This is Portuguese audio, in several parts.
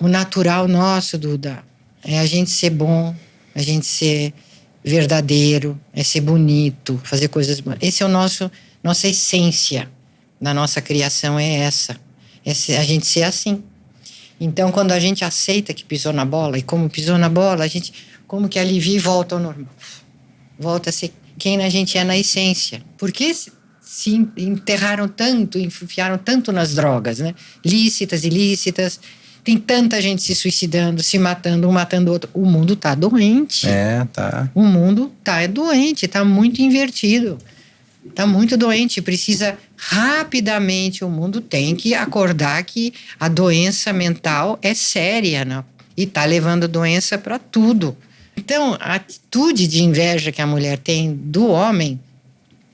o natural nosso, Duda, é a gente ser bom, a gente ser verdadeiro, é ser bonito, fazer coisas boas. Esse é nossa essência da nossa criação, é essa. A gente ser assim. Então, quando a gente aceita que pisou na bola, e como pisou na bola, a gente como que alivia e volta ao normal. Volta a ser quem a gente é na essência. Por que se enterraram tanto, enfiaram tanto nas drogas, né? Lícitas, ilícitas. Tem tanta gente se suicidando, se matando, um matando o outro. O mundo tá doente. Tá. O mundo tá doente, tá muito invertido. Tá muito doente, precisa rapidamente, o mundo tem que acordar que a doença mental é séria, né? E tá levando doença para tudo. Então, a atitude de inveja que a mulher tem do homem,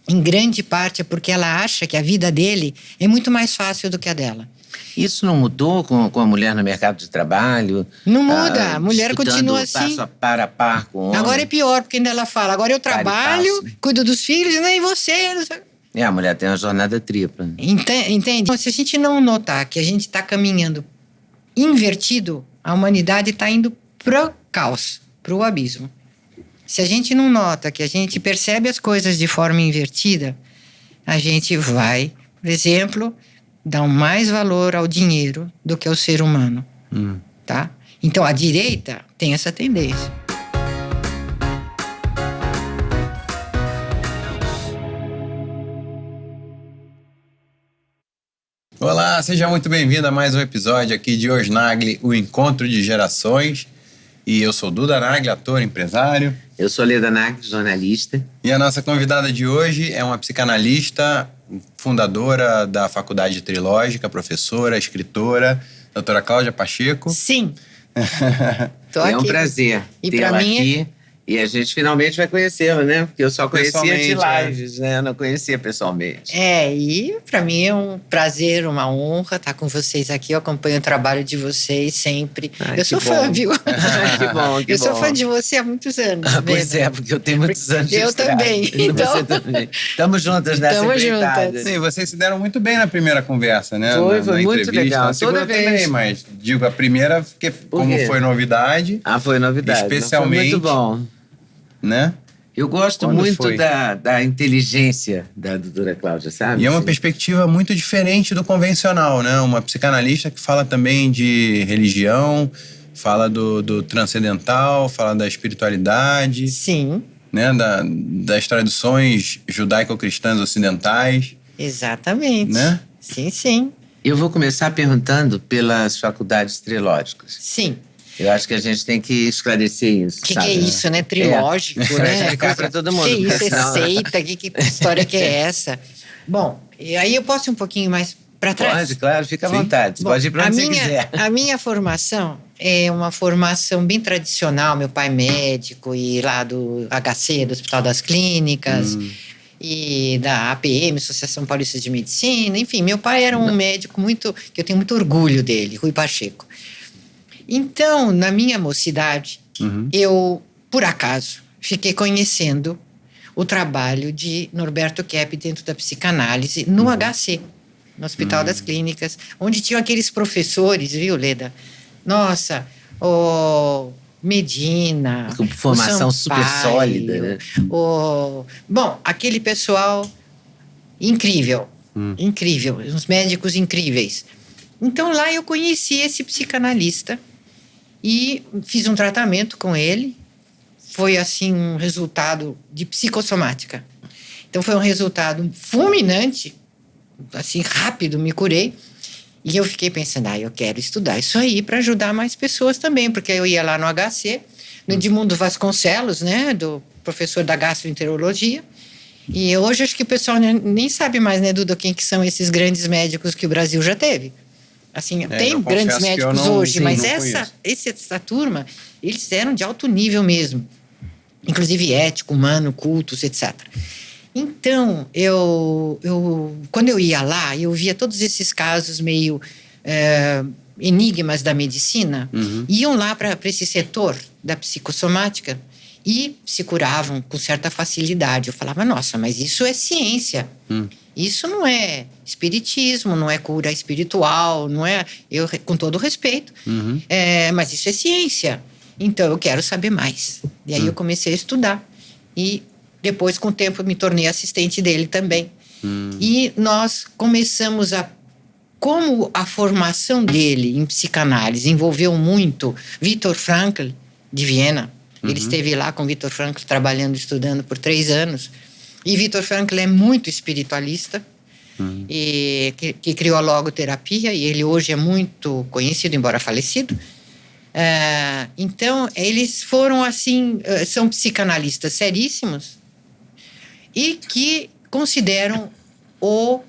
em grande parte é porque ela acha que a vida dele é muito mais fácil do que a dela. Isso não mudou com a mulher no mercado de trabalho? Não muda, a mulher continua assim. Passo a par com o homem. Agora é pior, porque ainda ela fala, agora eu trabalho, cuido dos filhos, nem você. Não sei. A mulher tem uma jornada tripla. Entende? Então, se a gente não notar que a gente está caminhando invertido, a humanidade está indo pro caos, pro abismo. Se a gente não nota que a gente percebe as coisas de forma invertida, a gente vai, por exemplo, dar mais valor ao dinheiro do que ao ser humano. Tá? Então, a direita tem essa tendência. Olá, seja muito bem-vindo a mais um episódio aqui de Os Nagli, o Encontro de Gerações. E eu sou Duda Nagli, ator, empresário. Eu sou Leda Nagli, jornalista. E a nossa convidada de hoje é uma psicanalista, fundadora da Faculdade Trilógica, professora, escritora, doutora Cláudia Pacheco. Sim. Tô É aqui. um prazer tê-la aqui. E a gente finalmente vai conhecê-la, né? Porque eu só conhecia de lives, né? Eu não conhecia pessoalmente. E pra mim é um prazer, uma honra estar com vocês aqui. Eu acompanho o trabalho de vocês sempre. Eu sou fã, viu? Que bom, que eu sou fã de você há muitos anos. Pois é, porque eu tenho muitos anos de estrada. Eu também. Então... Você também. Estamos juntas nessa empreitada. Sim, vocês se deram muito bem na primeira conversa, né? Foi muito legal. A segunda também, mas digo, a primeira, porque como foi novidade. Foi novidade. Especialmente. Foi muito bom. Né? Eu gosto muito da inteligência da doutora Cláudia, sabe? E é uma perspectiva muito diferente do convencional, né? Uma psicanalista que fala também de religião, fala do transcendental, fala da espiritualidade. Sim. Né? Das tradições judaico-cristãs ocidentais. Exatamente. Né? Sim, sim. Eu vou começar perguntando pelas faculdades trilógicas. Sim. Eu acho que a gente tem que esclarecer isso. O que é isso, né? Trilógico, né? Pra explicar pra todo mundo. Que isso? É seita? Que história que é essa? Bom, e aí eu posso ir um pouquinho mais para trás? Pode, claro, fica à vontade. Você pode ir para onde você quiser. A minha formação é uma formação bem tradicional. Meu pai é médico e lá do HC, do Hospital das Clínicas, e da APM, Associação Paulista de Medicina. Enfim, meu pai era um médico que eu tenho muito orgulho dele, Rui Pacheco. Então, na minha mocidade, eu, por acaso, fiquei conhecendo o trabalho de Norberto Kepp dentro da psicanálise no HC, no Hospital das Clínicas, onde tinham aqueles professores, viu, Leda? Nossa, o Medina, com formação super sólida, né? Bom, aquele pessoal incrível, incrível, uns médicos incríveis. Então, lá eu conheci esse psicanalista e fiz um tratamento com ele. Foi, assim, um resultado de psicossomática. Então, foi um resultado fulminante, assim, rápido, me curei. E eu fiquei pensando, eu quero estudar isso aí para ajudar mais pessoas também, porque eu ia lá no HC, no Edmundo Vasconcelos, né, do professor da gastroenterologia. E hoje acho que o pessoal nem sabe mais, né, Duda, quem que são esses grandes médicos que o Brasil já teve. Assim, tem grandes médicos hoje, mas essa turma, eles eram de alto nível mesmo. Inclusive ético, humano, cultos, etc. Então, quando eu ia lá, eu via todos esses casos meio enigmas da medicina, iam lá para esse setor da psicossomática e se curavam com certa facilidade. Eu falava, nossa, mas isso é ciência. Isso não é espiritismo, não é cura espiritual, não é... com todo respeito. Mas isso é ciência. Então, eu quero saber mais. E aí eu comecei a estudar. E depois, com o tempo, eu me tornei assistente dele também. E nós começamos a... Como a formação dele em psicanálise envolveu muito Viktor Frankl, de Viena. Ele esteve lá com Viktor Frankl, trabalhando, estudando por 3 anos. E Viktor Frankl é muito espiritualista, e que criou a logoterapia, e ele hoje é muito conhecido, embora falecido. Então, eles foram assim, são psicanalistas seríssimos e que consideram o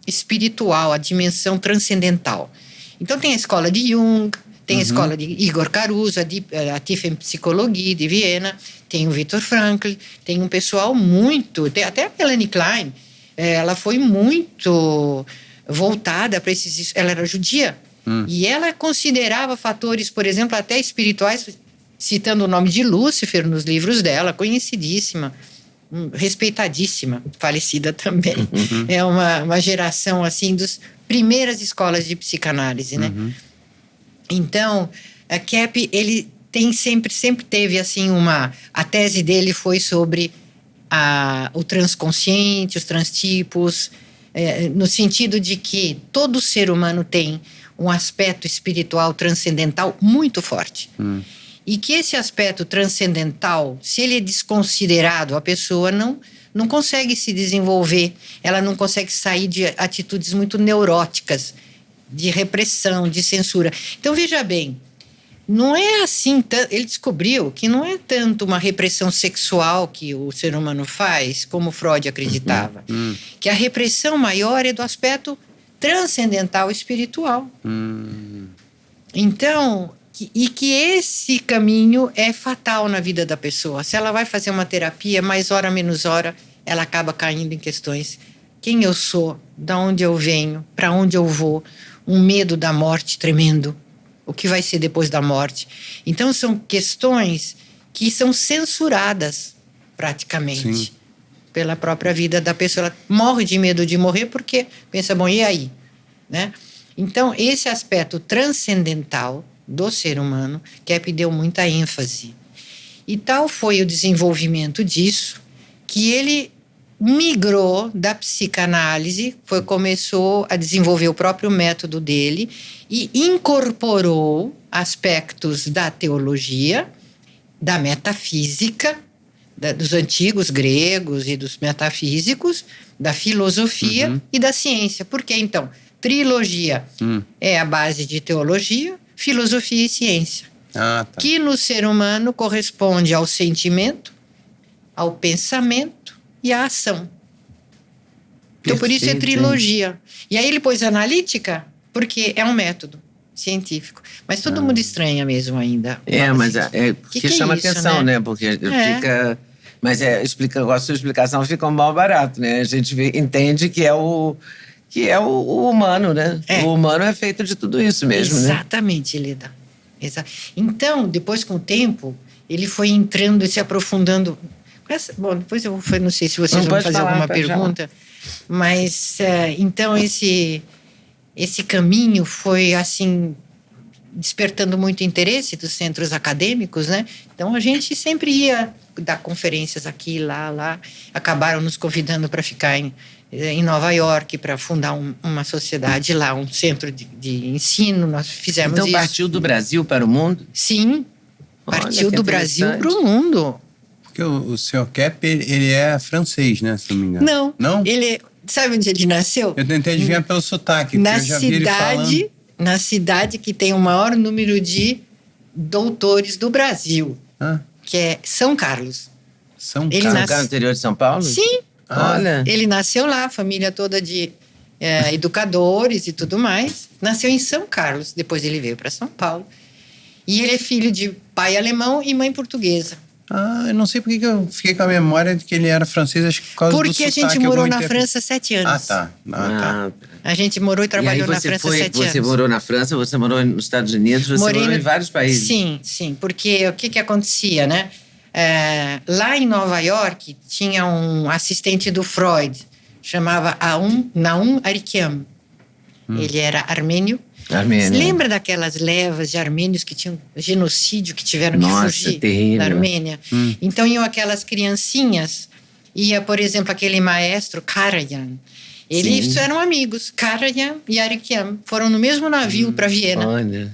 espiritual, a dimensão transcendental. Então, tem a escola de Jung, tem a escola de Igor Caruso, a Tiefenpsychologie de Viena, tem o Viktor Frankl, tem um pessoal muito... Até a Melanie Klein, ela foi muito voltada para esses... Ela era judia. E ela considerava fatores, por exemplo, até espirituais, citando o nome de Lúcifer nos livros dela, conhecidíssima, respeitadíssima, falecida também. É uma geração, assim, das primeiras escolas de psicanálise, né? Então, a Kepp, ele sempre teve, assim, a tese dele foi sobre o transconsciente, os transtipos, no sentido de que todo ser humano tem um aspecto espiritual transcendental muito forte. E que esse aspecto transcendental, se ele é desconsiderado, a pessoa não consegue se desenvolver, ela não consegue sair de atitudes muito neuróticas, de repressão, de censura. Então, veja bem, não é assim, ele descobriu que não é tanto uma repressão sexual que o ser humano faz, como Freud acreditava, que a repressão maior é do aspecto transcendental espiritual. Então, que esse caminho é fatal na vida da pessoa. Se ela vai fazer uma terapia, mais hora menos hora, ela acaba caindo em questões: quem eu sou, de onde eu venho, para onde eu vou, um medo da morte tremendo, o que vai ser depois da morte. Então, são questões que são censuradas praticamente. Sim. Pela própria vida da pessoa. Ela morre de medo de morrer porque pensa, bom, e aí? Né? Então, esse aspecto transcendental do ser humano, Kepp deu muita ênfase. E tal foi o desenvolvimento disso, que ele migrou da psicanálise, começou a desenvolver o próprio método dele e incorporou aspectos da teologia, da metafísica, dos antigos gregos e dos metafísicos, da filosofia e da ciência. Por que, então? Trilogia é a base de teologia, filosofia e ciência. Que no ser humano corresponde ao sentimento, ao pensamento e à ação. Então, por isso é trilogia. E aí ele pôs analítica, porque é um método científico. Mas todo mundo estranha mesmo ainda. Mas que chama isso, atenção, né? Porque fica... Mas a sua explicação fica um mal barato, né? A gente entende que é o humano, né? O humano é feito de tudo isso mesmo, Exatamente, né? Leda. Então, depois, com o tempo, ele foi entrando e se aprofundando. Bom, depois eu não sei se vocês vão fazer alguma pergunta, mas então esse caminho foi, assim, despertando muito interesse dos centros acadêmicos, né? Então, a gente sempre ia dar conferências aqui, lá. Acabaram nos convidando para ficar em Nova York, para fundar uma sociedade lá, um centro de ensino. Nós fizemos isso. Então, partiu do Brasil para o mundo? Sim, partiu do Brasil para o mundo. Porque o Sr. Kepp, ele é francês, né? Se não me engano. Não? Ele... Sabe onde ele nasceu? Eu tentei adivinhar pelo sotaque, porque eu já vi ele falando. Na cidade que tem o maior número de doutores do Brasil, que é São Carlos. São Carlos no interior de São Paulo? Sim. Olha. Ele nasceu lá, família toda de educadores e tudo mais. Nasceu em São Carlos, depois ele veio para São Paulo. E ele é filho de pai alemão e mãe portuguesa. Eu não sei porque que eu fiquei com a memória de que ele era francês, acho que por causa do sotaque. Porque a gente morou na França 7 anos. Tá. A gente morou e trabalhou na França 7 anos. Você morou na França, você morou nos Estados Unidos, você morou em vários países. Sim, porque o que acontecia, né? Lá em Nova York tinha um assistente do Freud, chamava Naum Arikiam. Ele era armênio. Armênia. Você lembra daquelas levas de armênios que tinham genocídio, que tiveram que fugir terrível. da Armênia? Então iam aquelas criancinhas, ia, por exemplo, aquele maestro Karajan. Eles eram amigos. Karajan e Arikiam foram no mesmo navio para Viena. Olha.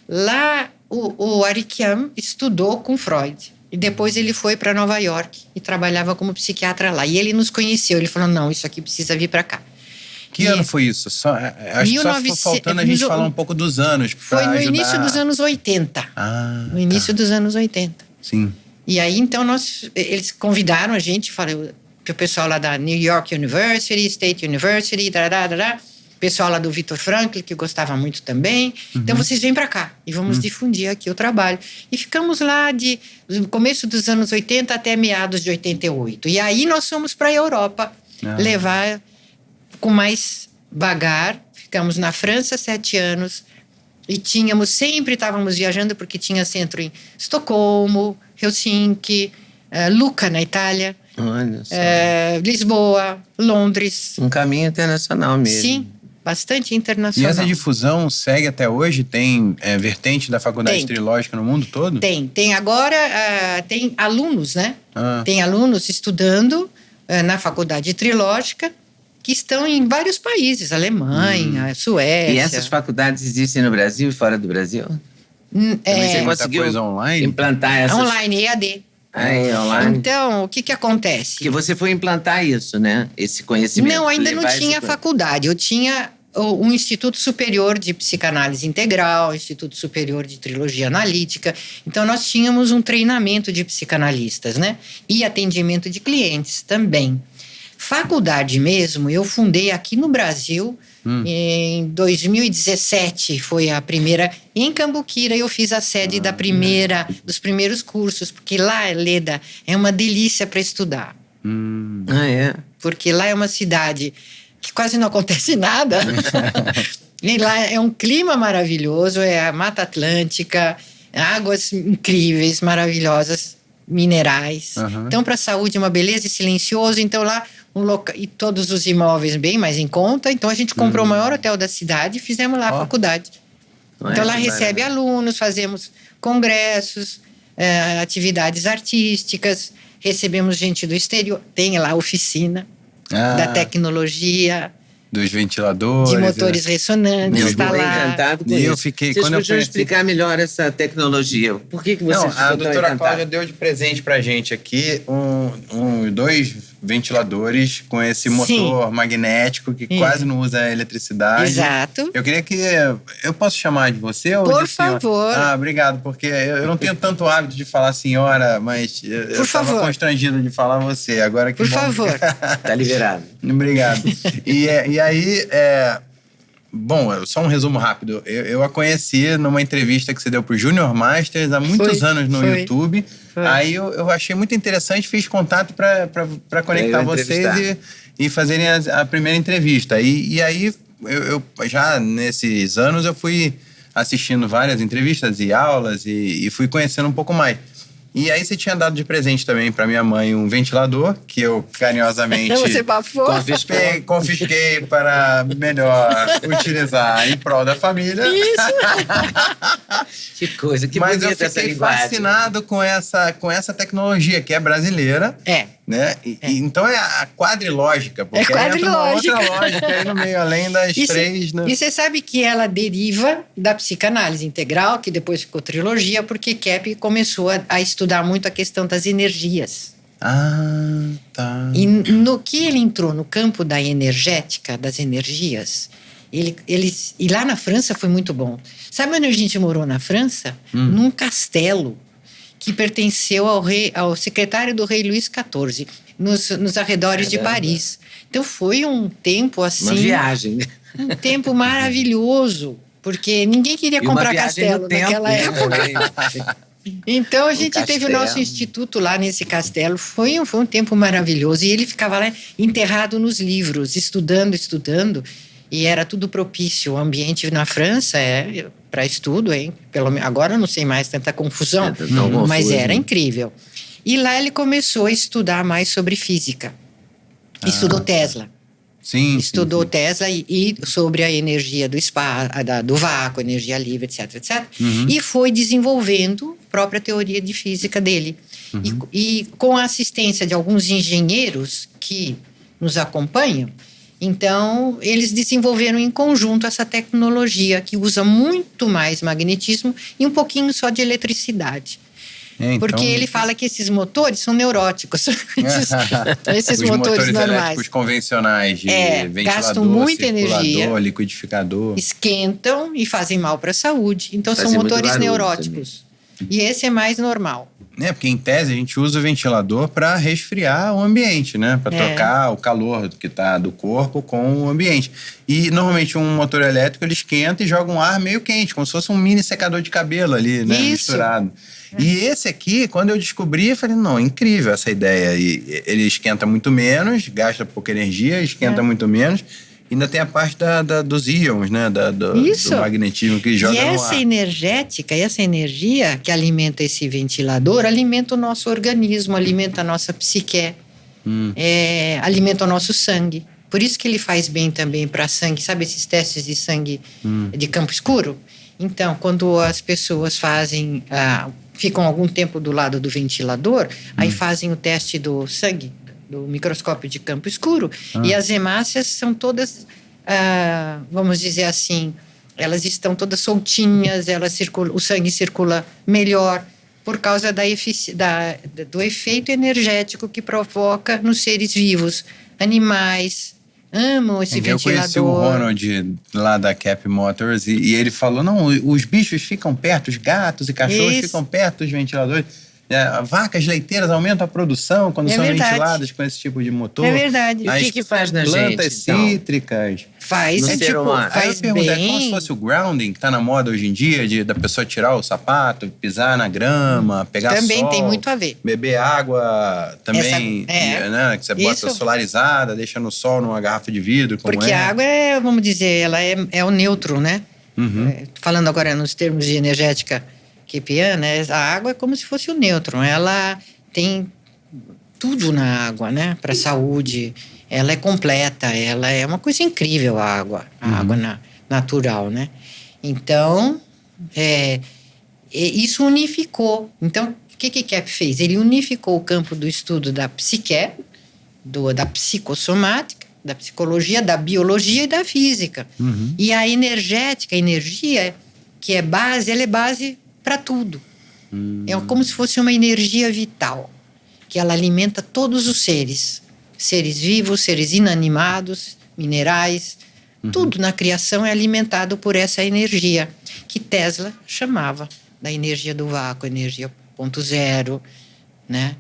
Lá o Arikiam estudou com Freud. E depois ele foi para Nova York e trabalhava como psiquiatra lá. E ele nos conheceu. Ele falou, não, isso aqui precisa vir para cá. Que ano foi isso? Acho que só ficou faltando a gente falar um pouco dos anos. Foi no início dos anos 80. No início dos anos 80. Sim. E aí, então, eles convidaram a gente, que o pessoal lá da New York University, State University, pessoal lá do Viktor Frankl, que gostava muito também. Então, vocês vêm para cá e vamos difundir aqui o trabalho. E ficamos lá do começo dos anos 80 até meados de 88. E aí, nós fomos para a Europa levar com mais vagar. Ficamos na França 7 anos e sempre estávamos viajando porque tinha centro em Estocolmo, Helsinki, Lucca, na Itália, Lisboa, Londres. Um caminho internacional mesmo. Sim, bastante internacional. E essa difusão segue até hoje? Tem vertente da Faculdade Trilógica no mundo todo? Tem. Agora tem alunos, né? Tem alunos estudando na Faculdade Trilógica que estão em vários países, Alemanha, Suécia. E essas faculdades existem no Brasil e fora do Brasil? Você conseguiu implantar essas... Online, EAD. Online. Então, o que acontece? Que você foi implantar isso, né? Esse conhecimento. Não, ainda não tinha faculdade. Eu tinha um Instituto Superior de Psicanálise Integral, Instituto Superior de Trilogia Analítica. Então, nós tínhamos um treinamento de psicanalistas, né? E atendimento de clientes também. Faculdade mesmo, eu fundei aqui no Brasil em 2017, foi a primeira. Em Cambuquira eu fiz a sede dos primeiros cursos, porque lá, Leda, é uma delícia para estudar. Porque lá é uma cidade que quase não acontece nada. E lá é um clima maravilhoso, é a Mata Atlântica, águas incríveis, maravilhosas, minerais. Então, para a saúde, uma beleza, e silencioso. Então, lá, e todos os imóveis bem mais em conta. Então, a gente comprou o maior hotel da cidade e fizemos lá a faculdade. Então, lá recebe alunos, fazemos congressos, atividades artísticas, recebemos gente do exterior. Tem lá a oficina da tecnologia, dos ventiladores, de motores ressonantes, está lá. Encantado com e isso. eu fiquei, Vocês podiam explicar melhor essa tecnologia? Por que você ficou a doutora Cláudia deu de presente pra gente aqui 2 ventiladores com esse motor magnético que quase não usa eletricidade. Exato. Eu queria que... Eu posso chamar de você ou por de senhora? favor. Obrigado, porque eu não tenho tanto hábito de falar senhora, mas eu estava constrangido de falar você. Agora que por favor. Tá liberado. Obrigado. E aí... Bom, só um resumo rápido. Eu a conheci numa entrevista que você deu pro Junior Masters há muitos anos no YouTube. Aí eu achei muito interessante, fiz contato para conectar vocês e fazerem a primeira entrevista. E aí, eu já nesses anos, eu fui assistindo várias entrevistas e aulas e fui conhecendo um pouco mais. E aí você tinha dado de presente também para minha mãe um ventilador, que eu carinhosamente Você bafou? confisquei para melhor utilizar em prol da família. Isso! Que coisa, que Mas bonita eu essa fiquei linguagem. fascinado com essa tecnologia, que é brasileira. Né? Então é a quadrilógica, porque entra uma outra lógica aí no meio, além das 3. Né? E você sabe que ela deriva da psicanálise integral, que depois ficou trilogia, porque Kepp começou a estudar muito a questão das energias. Tá. E no que ele entrou no campo da energética, das energias, e lá na França foi muito bom. Sabe onde a gente morou na França? Num castelo que pertenceu ao secretário do rei Luís XIV, nos arredores de Paris. Então foi um tempo assim... Uma viagem. Um tempo maravilhoso, porque ninguém queria comprar castelo naquela época. Então a gente teve o nosso instituto lá nesse castelo. Foi um tempo maravilhoso. E ele ficava lá enterrado nos livros, estudando. E era tudo propício. O ambiente na França para estudo, hein? Agora eu não sei mais, tanta confusão, mas era incrível. E lá ele começou a estudar mais sobre física. Estudou Tesla. Sim, estudou Tesla e sobre a energia do espaço, do vácuo, energia livre, etc, etc. E foi desenvolvendo a própria teoria de física dele. E com a assistência de alguns engenheiros que nos acompanham, então eles desenvolveram em conjunto essa tecnologia que usa muito mais magnetismo e um pouquinho só de eletricidade. Então, porque ele fala que esses motores são neuróticos. esses os motores normais. elétricos convencionais de ventilador, gastam muita energia, liquidificador. Esquentam e fazem mal para a saúde. Então são motores neuróticos. Também. E esse é mais normal. Porque em tese a gente usa o ventilador para resfriar o ambiente, né? Para trocar o calor que tá do corpo com o ambiente. E normalmente um motor elétrico ele esquenta e joga um ar meio quente, como se fosse um mini secador de cabelo ali, né? Misturado. E esse aqui, quando eu descobri, eu falei, não, incrível essa ideia. E ele esquenta muito menos, gasta pouca energia, esquenta muito menos. Ainda tem a parte dos íons, né? Do magnetismo que joga no ar. E essa energética, essa energia que alimenta esse ventilador, alimenta o nosso organismo, alimenta a nossa psique, alimenta o nosso sangue. Por isso que ele faz bem também para sangue. Sabe esses testes de sangue de campo escuro? Então, quando as pessoas fazem... ficam algum tempo do lado do ventilador, aí fazem o teste do sangue, do microscópio de campo escuro, e as hemácias são todas, vamos dizer assim, elas estão todas soltinhas, o sangue circula melhor, por causa do efeito energético que provoca nos seres vivos. Animais amam esse ventilador. Eu conheci o Ronald lá da Cap Motors e ele falou, não, os bichos ficam perto, os gatos e cachorros ficam perto dos ventiladores. Vacas leiteiras aumentam a produção quando são ventiladas com esse tipo de motor. É verdade. E o que faz na plantas gente, então? Cítricas. Faz, faz bem. É como se fosse o grounding, que tá na moda hoje em dia, da pessoa tirar o sapato, pisar na grama, pegar sol. Também tem muito a ver. Beber água também, né? Que você bota solarizada, deixa no sol numa garrafa de vidro. Porque a água vamos dizer, ela é o neutro, né? Falando agora nos termos de energética Kepian, né? A água é como se fosse o nêutron. Ela tem tudo na água, né? Para a saúde. Ela é completa. Ela é uma coisa incrível, a água. A água natural, né? Então, isso unificou. Então, o que Kep fez? Ele unificou o campo do estudo da psique, da psicossomática, da psicologia, da biologia e da física. E a energética, a energia, que é base, ela é base para tudo. É como se fosse uma energia vital, que ela alimenta todos os seres vivos, seres inanimados, minerais, tudo na criação é alimentado por essa energia, que Tesla chamava da energia do vácuo, energia 0.0, né?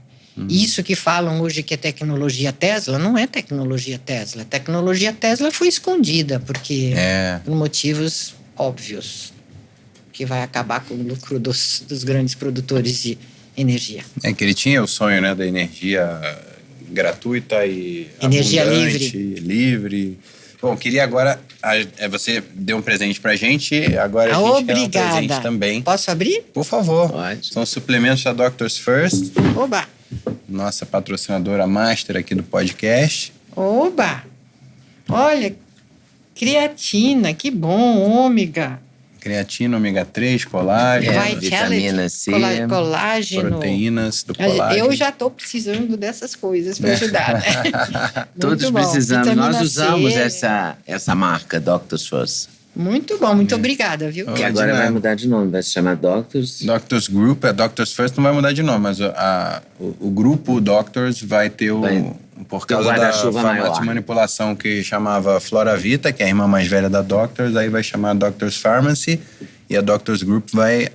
Isso que falam hoje que é tecnologia Tesla, não é tecnologia Tesla. A tecnologia Tesla foi escondida, porque por motivos óbvios, que vai acabar com o lucro dos grandes produtores de energia. Que ele tinha o sonho, né, da energia gratuita e energia livre. Bom, queria agora... Você deu um presente pra gente, agora a gente quer um presente também. Posso abrir? Por favor. Pode. São suplementos da Doctors First. Oba! Nossa patrocinadora master aqui do podcast. Oba! Olha, creatina, que bom, ômega. Creatina, ômega 3, colágeno, vitamina C, colágeno, proteínas do colágeno. Eu já estou precisando dessas coisas para ajudar, né? Todos precisamos. Vitamina Nós usamos essa marca, Doctors First. Muito bom, muito obrigada, viu? Que agora vai mudar de nome, vai se chamar Doctors Group, Doctors First não vai mudar de nome, mas o grupo Doctors vai ter por causa da farmácia de manipulação que chamava Floravita, que é a irmã mais velha da Doctors, aí vai chamar Doctors Pharmacy e a Doctors Group vai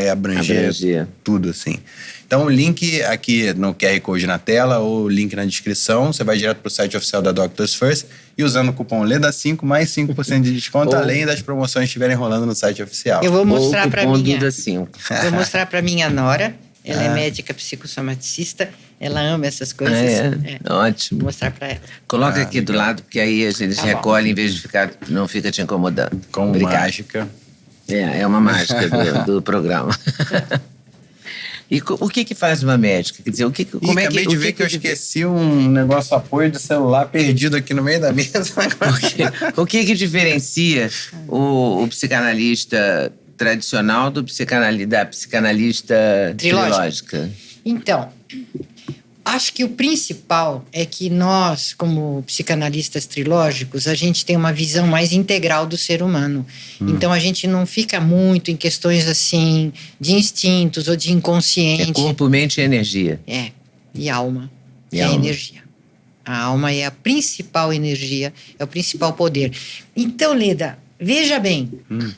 abranger tudo, assim. Então, o link aqui no QR Code na tela ou o link na descrição, você vai direto para o site oficial da Doctors First e usando o cupom LEDA5, mais 5% de desconto, além das promoções que estiverem rolando no site oficial. Eu vou mostrar para minha... Vou mostrar para minha nora. Ela é médica psicossomaticista, ela ama essas coisas. Ótimo. Vou mostrar para ela. Coloca aqui do lado, porque aí a gente recolhe em vez de não fica te incomodando. Mágica. É uma mágica do programa. E o que faz uma médica? Quer dizer, acabei de ver que eu esqueci um negócio apoio de celular perdido aqui no meio da mesa. O que diferencia o psicanalista tradicional da psicanalista trilógica? Então, acho que o principal é que nós, como psicanalistas trilógicos, a gente tem uma visão mais integral do ser humano. Então, a gente não fica muito em questões assim de instintos ou de inconsciente. É corpo, mente e energia. E alma. E a energia. A alma é a principal energia, é o principal poder. Então, Leda, veja bem,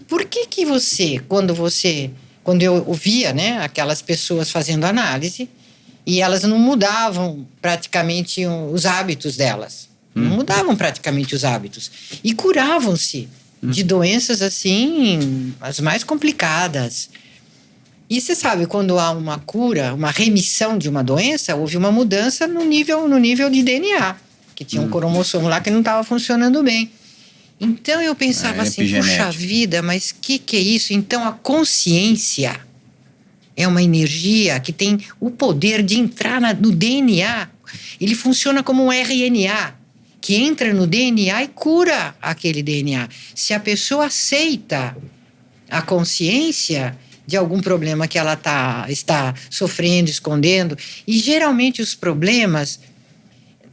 por que você, quando eu ouvia, né, aquelas pessoas fazendo análise, e elas não mudavam praticamente os hábitos delas. Não mudavam praticamente os hábitos. E curavam-se de doenças assim, as mais complicadas. E você sabe, quando há uma cura, uma remissão de uma doença, houve uma mudança no nível de DNA. Que tinha um cromossomo lá que não estava funcionando bem. Então eu pensava assim, puxa vida, mas que é isso? Então a consciência é uma energia que tem o poder de entrar no DNA. Ele funciona como um RNA, que entra no DNA e cura aquele DNA. Se a pessoa aceita a consciência de algum problema que ela está sofrendo, escondendo, e geralmente os problemas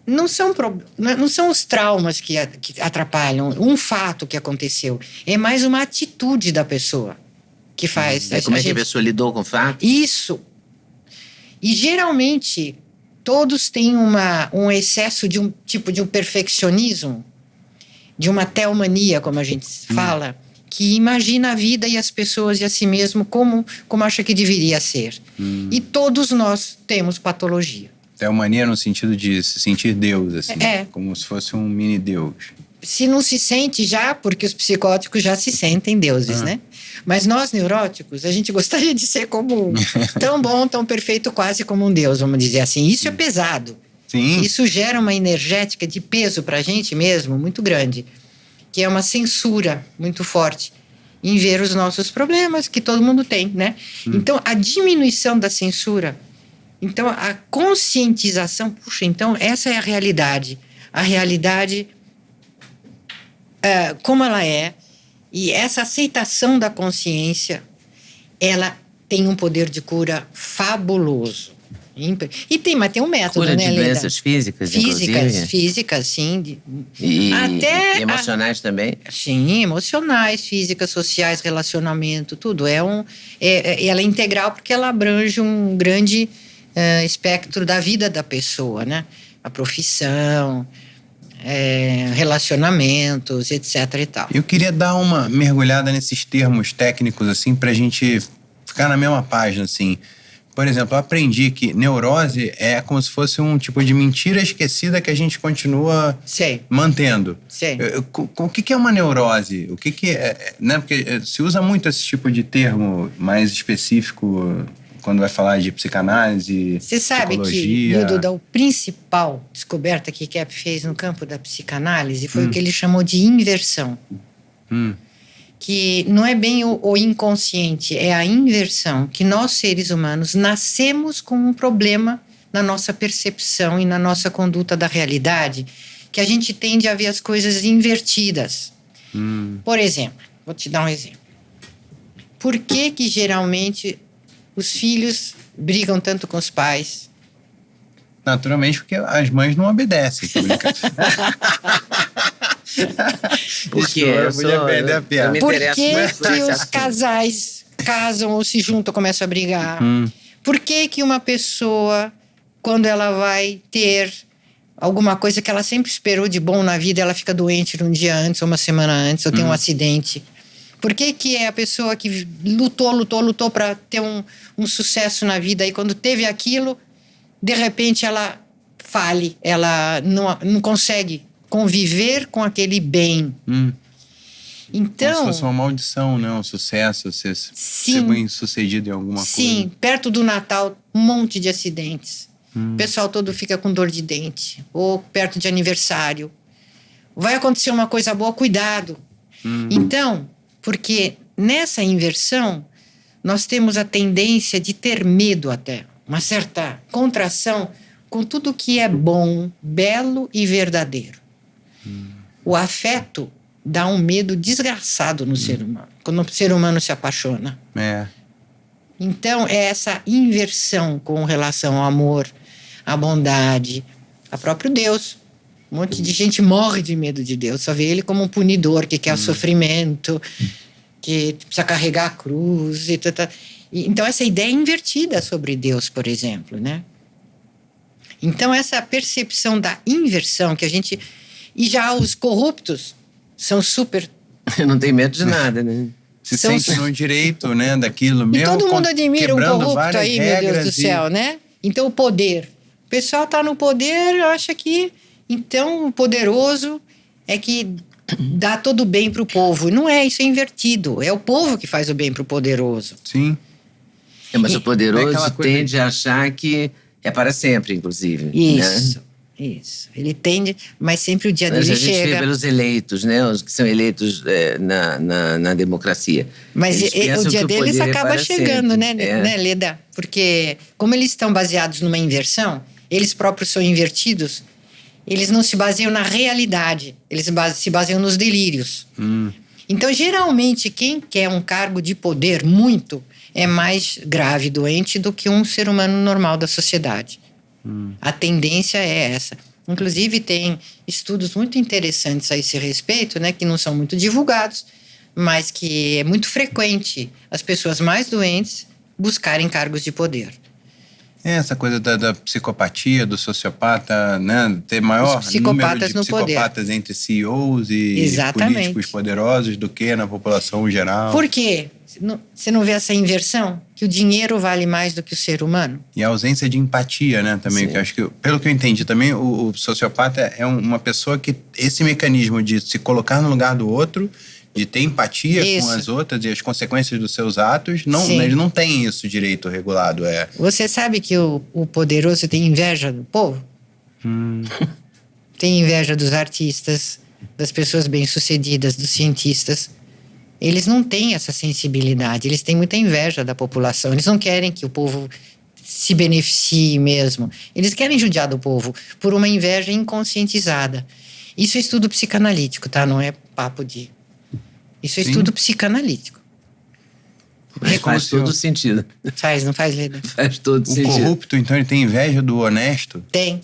não são os traumas que atrapalham, um fato que aconteceu, é mais uma atitude da pessoa. Que faz. Como é que a pessoa lidou com o fato? Isso. E geralmente todos têm um excesso de um tipo de um perfeccionismo, de uma teomania, como a gente fala, que imagina a vida e as pessoas e a si mesmo como acha que deveria ser. E todos nós temos patologia. Teomania no sentido de se sentir Deus, assim, como se fosse um mini Deus. Se não se sente já, porque os psicóticos já se sentem deuses, né? Mas nós, neuróticos, a gente gostaria de ser como tão bom, tão perfeito, quase como um deus, vamos dizer assim. Isso é pesado. Sim. Isso gera uma energética de peso para a gente mesmo muito grande, que é uma censura muito forte em ver os nossos problemas, que todo mundo tem, né? Então, a diminuição da censura, então, a conscientização, puxa, então, essa é a realidade. A realidade como ela é, e essa aceitação da consciência, ela tem um poder de cura fabuloso. Mas tem um método, cura né, de doenças físicas, inclusive? Físicas, sim. E emocionais também? Sim, emocionais, físicas, sociais, relacionamento, tudo. Ela é integral porque ela abrange um grande espectro da vida da pessoa, né? A profissão, relacionamentos, etc. e tal. Eu queria dar uma mergulhada nesses termos técnicos, assim, pra gente ficar na mesma página, assim. Por exemplo, eu aprendi que neurose é como se fosse um tipo de mentira esquecida que a gente continua mantendo. O que é uma neurose? O que é, né? Porque se usa muito esse tipo de termo mais específico quando vai falar de psicanálise, você sabe psicologia. Que, Duda, a principal descoberta que Kepp fez no campo da psicanálise foi o que ele chamou de inversão. Que não é bem o inconsciente, é a inversão, que nós, seres humanos, nascemos com um problema na nossa percepção e na nossa conduta da realidade, que a gente tende a ver as coisas invertidas. Por exemplo, vou te dar um exemplo. Por que geralmente os filhos brigam tanto com os pais? Naturalmente, porque as mães não obedecem. Por que os casais casam ou se juntam, começam a brigar? Por que uma pessoa, quando ela vai ter alguma coisa que ela sempre esperou de bom na vida, ela fica doente um dia antes, ou uma semana antes, ou tem um acidente? Por que é a pessoa que lutou para ter um sucesso na vida e quando teve aquilo, de repente ela fale, ela não consegue conviver com aquele bem. Então, como se fosse uma maldição, né? Um sucesso, ser bem sucedido em alguma coisa. Sim, perto do Natal, um monte de acidentes. O pessoal todo fica com dor de dente. Ou perto de aniversário. Vai acontecer uma coisa boa, cuidado. Então, porque nessa inversão, nós temos a tendência de ter medo até, uma certa contração com tudo que é bom, belo e verdadeiro. O afeto dá um medo desgraçado no ser humano, quando o ser humano se apaixona. Então, é essa inversão com relação ao amor, à bondade, a próprio Deus. Um monte de gente morre de medo de Deus, só vê ele como um punidor que quer o sofrimento, que precisa carregar a cruz. Então, essa ideia é invertida sobre Deus, por exemplo, né? Então, essa percepção da inversão que a gente... E já os corruptos são super... Não tem medo de nada, né? Se sente no direito, né, daquilo mesmo. E todo mundo admira um corrupto aí, meu Deus do céu, né? Então, o poder. O pessoal está no poder, acha que... Então, o poderoso é que dá todo o bem para o povo. Não é, isso é invertido. É o povo que faz o bem para o poderoso. Sim. Mas o poderoso tende a achar que é para sempre, inclusive. Isso, né? Isso. Ele tende, mas sempre o dia dele chega. A gente vê pelos eleitos, né? Os que são eleitos na democracia. Mas o dia deles acaba chegando, né, Leda? Porque como eles estão baseados numa inversão, eles próprios são invertidos, eles não se baseiam na realidade, eles se baseiam nos delírios. Então, geralmente, quem quer um cargo de poder muito é mais grave e doente do que um ser humano normal da sociedade. A tendência é essa. Inclusive, tem estudos muito interessantes a esse respeito, né, que não são muito divulgados, mas que é muito frequente as pessoas mais doentes buscarem cargos de poder. Essa coisa da psicopatia, do sociopata, né? Ter maior número de psicopatas entre CEOs e políticos poderosos do que na população geral. Por quê? Você não vê essa inversão? Que o dinheiro vale mais do que o ser humano? E a ausência de empatia, né? Também, que eu acho que, pelo que eu entendi também, o sociopata é uma pessoa que esse mecanismo de se colocar no lugar do outro, de ter empatia com as outras e as consequências dos seus atos, ele não tem isso direito regulado. Você sabe que o poderoso tem inveja do povo? Tem inveja dos artistas, das pessoas bem-sucedidas, dos cientistas. Eles não têm essa sensibilidade, eles têm muita inveja da população. Eles não querem que o povo se beneficie mesmo. Eles querem judiar do povo por uma inveja inconscientizada. Isso é estudo psicanalítico, tá? Não é papo de... Isso é estudo psicanalítico. Mas faz todo sentido. Não faz, Leda? Faz todo sentido. O corrupto, então, ele tem inveja do honesto? Tem.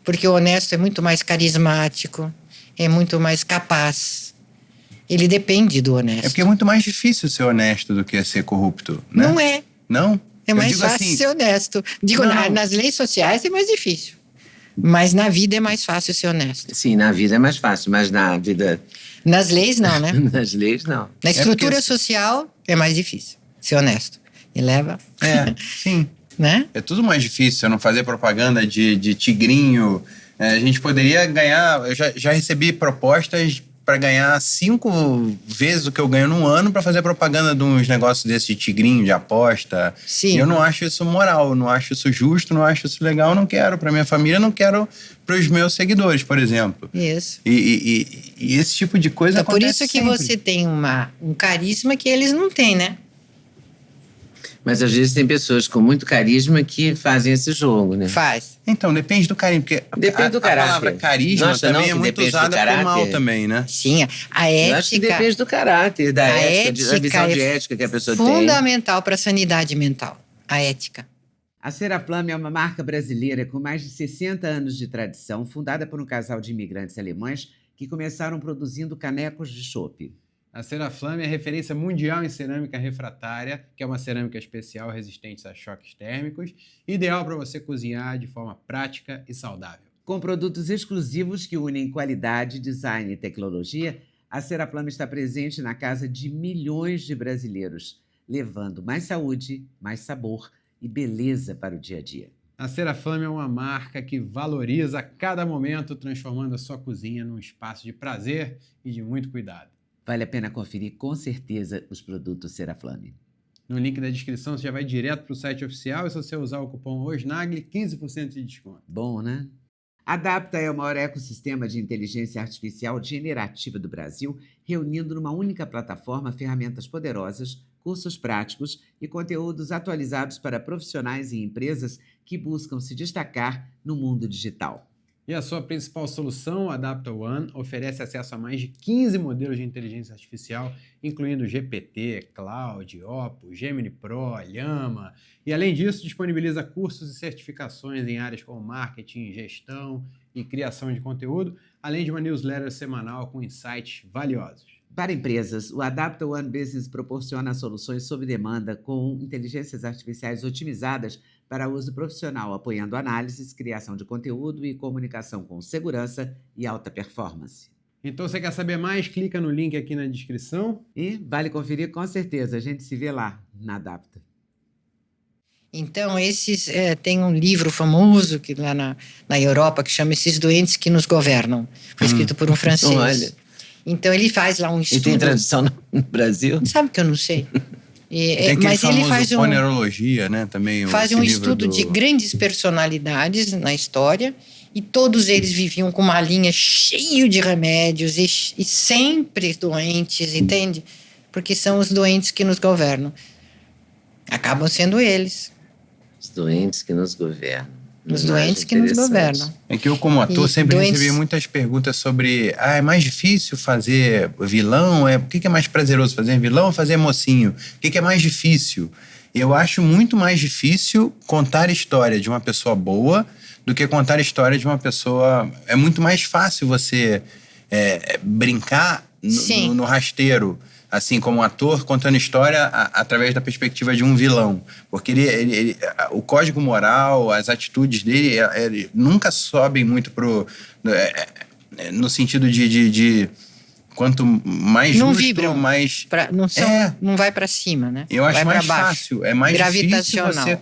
Porque o honesto é muito mais carismático, é muito mais capaz. Ele depende do honesto. É porque é muito mais difícil ser honesto do que ser corrupto, né? Não é. Não? É mais fácil ser honesto. Nas leis sociais é mais difícil. Mas na vida é mais fácil ser honesto. Sim, na vida é mais fácil, mas na vida... Nas leis não, né? Nas leis não. Na estrutura social é mais difícil ser honesto. E leva... sim. Né? É tudo mais difícil, você não fazer propaganda de tigrinho. A gente poderia ganhar... Eu já recebi propostas para ganhar 5 vezes o que eu ganho num ano para fazer propaganda de uns negócios desses de tigrinho, de aposta. Sim. E eu não acho isso moral, não acho isso justo, não acho isso legal, não quero para minha família, não quero para os meus seguidores, por exemplo. Isso. E esse tipo de coisa acontece por isso que sempre. você tem um carisma que eles não têm, né? Mas às vezes tem pessoas com muito carisma que fazem esse jogo, né? Faz. Então, depende do carisma, porque depende do caráter. A palavra carisma também é muito usada por mal também, né? Sim, a ética... Eu acho que depende do caráter, da ética, da visão de ética que a pessoa tem. Fundamental para a sanidade mental, a ética. A Seraflame é uma marca brasileira com mais de 60 anos de tradição, fundada por um casal de imigrantes alemães que começaram produzindo canecos de chope. A Seraflame é referência mundial em cerâmica refratária, que é uma cerâmica especial resistente a choques térmicos, ideal para você cozinhar de forma prática e saudável. Com produtos exclusivos que unem qualidade, design e tecnologia, a Seraflame está presente na casa de milhões de brasileiros, levando mais saúde, mais sabor e beleza para o dia a dia. A Seraflame é uma marca que valoriza cada momento, transformando a sua cozinha num espaço de prazer e de muito cuidado. Vale a pena conferir com certeza os produtos Seraflame. No link da descrição você já vai direto para o site oficial e se você usar o cupom OSNAGLE, 15% de desconto. Bom, né? A Adapta é o maior ecossistema de inteligência artificial generativa do Brasil, reunindo numa única plataforma ferramentas poderosas, cursos práticos e conteúdos atualizados para profissionais e empresas que buscam se destacar no mundo digital. E a sua principal solução, a Adapta One, oferece acesso a mais de 15 modelos de inteligência artificial, incluindo GPT, Cloud, Opus, Gemini Pro, Llama. E, além disso, disponibiliza cursos e certificações em áreas como marketing, gestão e criação de conteúdo, além de uma newsletter semanal com insights valiosos. Para empresas, o Adapta One Business proporciona soluções sob demanda com inteligências artificiais otimizadas para uso profissional, apoiando análises, criação de conteúdo e comunicação com segurança e alta performance. Então, você quer saber mais? Clica no link aqui na descrição. E vale conferir com certeza. A gente se vê lá, na Adapta. Então, tem um livro famoso que lá na Europa que chama Esses Doentes que Nos Governam. Foi escrito por um francês. Olha. Então, ele faz lá um estudo. E tem tradução no Brasil? Sabe que eu não sei. Mas ele faz Ponerologia, né? Também faz um estudo de grandes personalidades na história e todos eles viviam com uma linha cheia de remédios e sempre doentes, entende? Porque são os doentes que nos governam. Acabam sendo eles. Os doentes que nos governam. Os doentes que nos governam. É que eu, como ator, sempre recebi muitas perguntas sobre... é mais difícil fazer vilão? O que é mais prazeroso, fazer vilão ou fazer mocinho? O que é mais difícil? Eu acho muito mais difícil contar a história de uma pessoa boa do que contar a história de uma pessoa... É muito mais fácil você brincar no rasteiro, assim, como um ator, contando história através da perspectiva de um vilão. Porque o código moral, as atitudes dele nunca sobem muito no sentido de quanto mais não justo, vibram, mais... não vai para cima, né? Eu acho mais fácil, é mais difícil você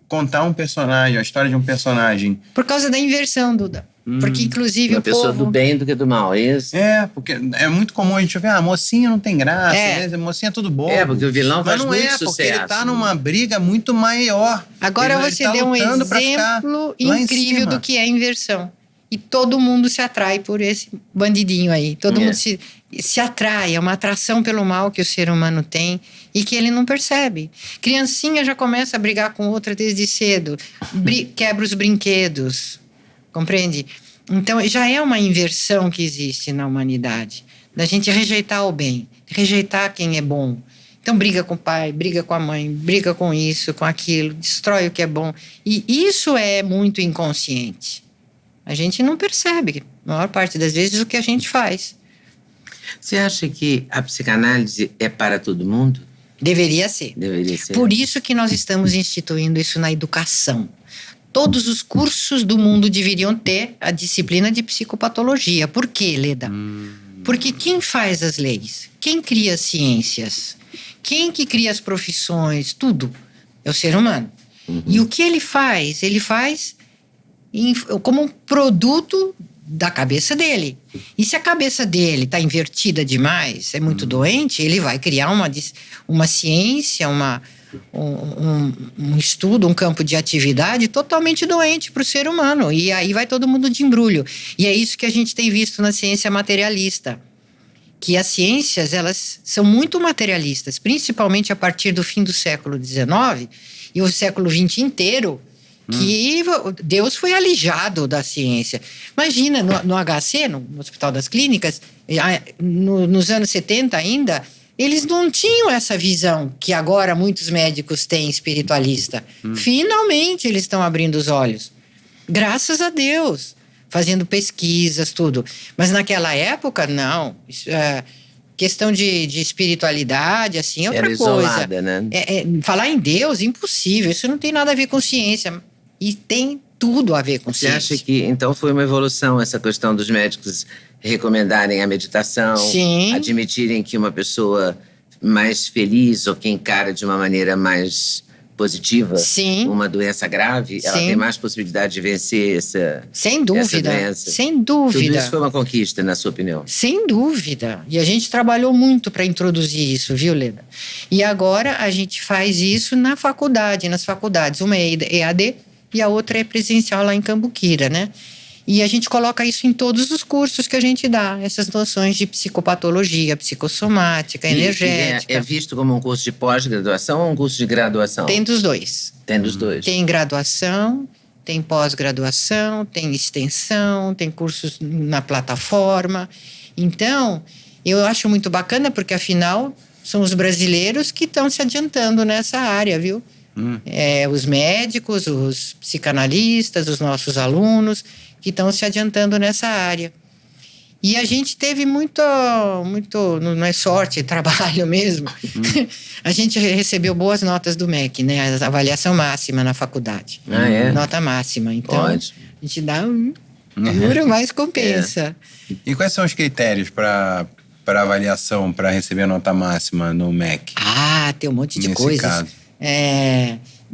contar um personagem, a história de um personagem. Por causa da inversão, Duda. Porque, inclusive, uma pessoa do bem do que do mal, é isso? Porque é muito comum a gente ver, mocinha não tem graça, né? Mocinha é tudo bom. Porque o vilão faz muito sucesso. Porque ele tá numa briga muito maior. Agora você deu um exemplo incrível do que é a inversão. E todo mundo se atrai por esse bandidinho aí. Todo mundo se atrai, é uma atração pelo mal que o ser humano tem e que ele não percebe. Criancinha já começa a brigar com outra desde cedo, quebra os brinquedos. Compreende? Então, já é uma inversão que existe na humanidade. Da gente rejeitar o bem, rejeitar quem é bom. Então, briga com o pai, briga com a mãe, briga com isso, com aquilo, destrói o que é bom. E isso é muito inconsciente. A gente não percebe, na maior parte das vezes, o que a gente faz. Você acha que a psicanálise é para todo mundo? Deveria ser. Deveria ser. Por isso que nós estamos instituindo isso na educação. Todos os cursos do mundo deveriam ter a disciplina de psicopatologia. Por quê, Leda? Porque quem faz as leis? Quem cria as ciências? Quem que cria as profissões? Tudo. É o ser humano. E o que ele faz? Ele faz como um produto da cabeça dele. E se a cabeça dele está invertida demais, é muito doente, ele vai criar uma ciência, um estudo, um campo de atividade totalmente doente para o ser humano. E aí vai todo mundo de embrulho. E é isso que a gente tem visto na ciência materialista. Que as ciências, elas são muito materialistas, principalmente a partir do fim do século XIX e o século XX inteiro, que Deus foi alijado da ciência. Imagina, no HC, no Hospital das Clínicas, nos anos 70 ainda... Eles não tinham essa visão que agora muitos médicos têm espiritualista. Finalmente eles estão abrindo os olhos. Graças a Deus. Fazendo pesquisas, tudo. Mas naquela época, não. Questão de espiritualidade, assim, é outra coisa. Isolada, né? Falar em Deus, impossível. Isso não tem nada a ver com ciência. E tem tudo a ver com ciência. Você acha que, então, foi uma evolução essa questão dos médicos recomendarem a meditação, admitirem que uma pessoa mais feliz ou que encara de uma maneira mais positiva uma doença grave, ela tem mais possibilidade de vencer essa doença? Sem dúvida. Tudo isso foi uma conquista, na sua opinião? Sem dúvida. E a gente trabalhou muito para introduzir isso, viu, Leda? E agora a gente faz isso nas faculdades. Uma é EAD e a outra é presencial lá em Cambuquira, né? E a gente coloca isso em todos os cursos que a gente dá, essas noções de psicopatologia, psicossomática, energética. É visto como um curso de pós-graduação ou um curso de graduação? Tem dos dois. Tem dos dois. Tem graduação, tem pós-graduação, tem extensão, tem cursos na plataforma. Então, eu acho muito bacana porque, afinal, são os brasileiros que estão se adiantando nessa área, viu? Os médicos, os psicanalistas, os nossos alunos que estão se adiantando nessa área. E a gente teve muito, não é sorte, é trabalho mesmo. A gente recebeu boas notas do MEC, né? A avaliação máxima na faculdade. Nota máxima. Então, a gente dá duro, mas compensa. E quais são os critérios para avaliação, para receber a nota máxima no MEC? Tem um monte de Nesse coisas. Caso.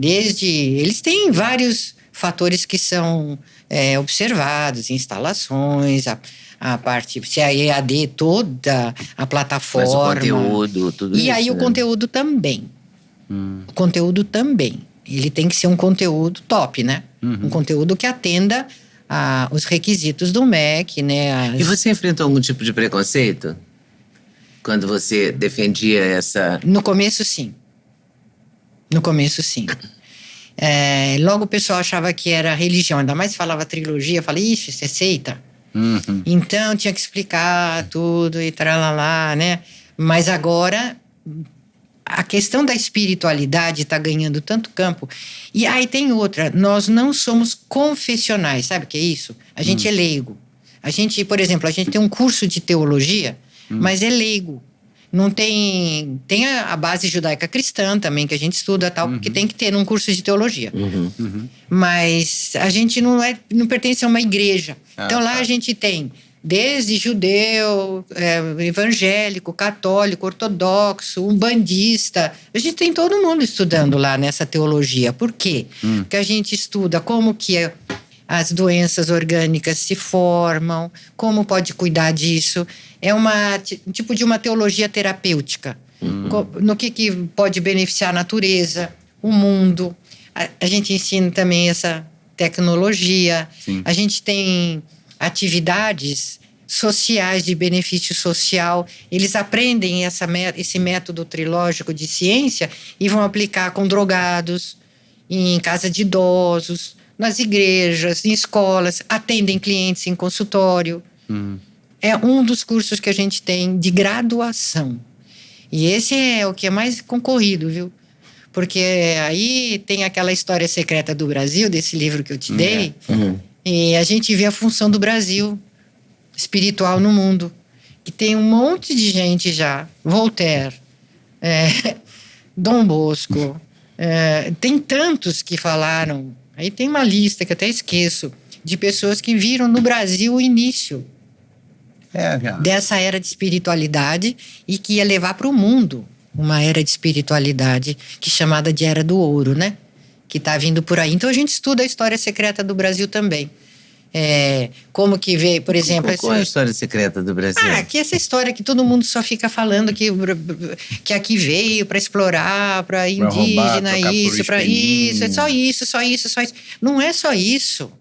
Eles têm vários fatores que são observados, instalações, a parte, se a EAD toda, a plataforma. Mas o conteúdo, tudo isso. E aí o conteúdo também. O conteúdo também. Ele tem que ser um conteúdo top, né? Um conteúdo que atenda os requisitos do MEC, né? E você enfrentou algum tipo de preconceito? Quando você defendia essa... No começo, sim. Logo o pessoal achava que era religião, ainda mais falava trilogia, eu falei, isso é seita. Então tinha que explicar tudo e tralalá, né? Mas agora a questão da espiritualidade está ganhando tanto campo. E aí tem outra, nós não somos confessionais, sabe o que é isso? A gente é leigo. A gente, por exemplo, a gente tem um curso de teologia, mas é leigo. Não tem a base judaica cristã também, que a gente estuda tal, porque tem que ter num curso de teologia. Mas a gente não pertence a uma igreja. Então lá a gente tem desde judeu, evangélico, católico, ortodoxo, umbandista. A gente tem todo mundo estudando lá nessa teologia. Por quê? Porque a gente estuda como que as doenças orgânicas se formam, como pode cuidar disso. É um tipo de uma teologia terapêutica. No que pode beneficiar a natureza, o mundo. A gente ensina também essa tecnologia. Sim. A gente tem atividades sociais de benefício social. Eles aprendem esse método trilógico de ciência e vão aplicar com drogados, em casa de idosos, nas igrejas, em escolas, atendem clientes em consultório. É um dos cursos que a gente tem de graduação. E esse é o que é mais concorrido, viu? Porque aí tem aquela história secreta do Brasil, desse livro que eu te dei, e a gente vê a função do Brasil espiritual no mundo. Que tem um monte de gente já, Voltaire, Dom Bosco, tem tantos que falaram. Aí tem uma lista que eu até esqueço, de pessoas que viram no Brasil o início dessa era de espiritualidade e que ia levar para o mundo uma era de espiritualidade que é chamada de Era do Ouro, né? Que está vindo por aí. Então a gente estuda a história secreta do Brasil também. Como que veio, por exemplo... Qual é a história secreta do Brasil? Que essa história que todo mundo só fica falando que aqui veio para explorar, para indígena, é só isso. Não é só isso.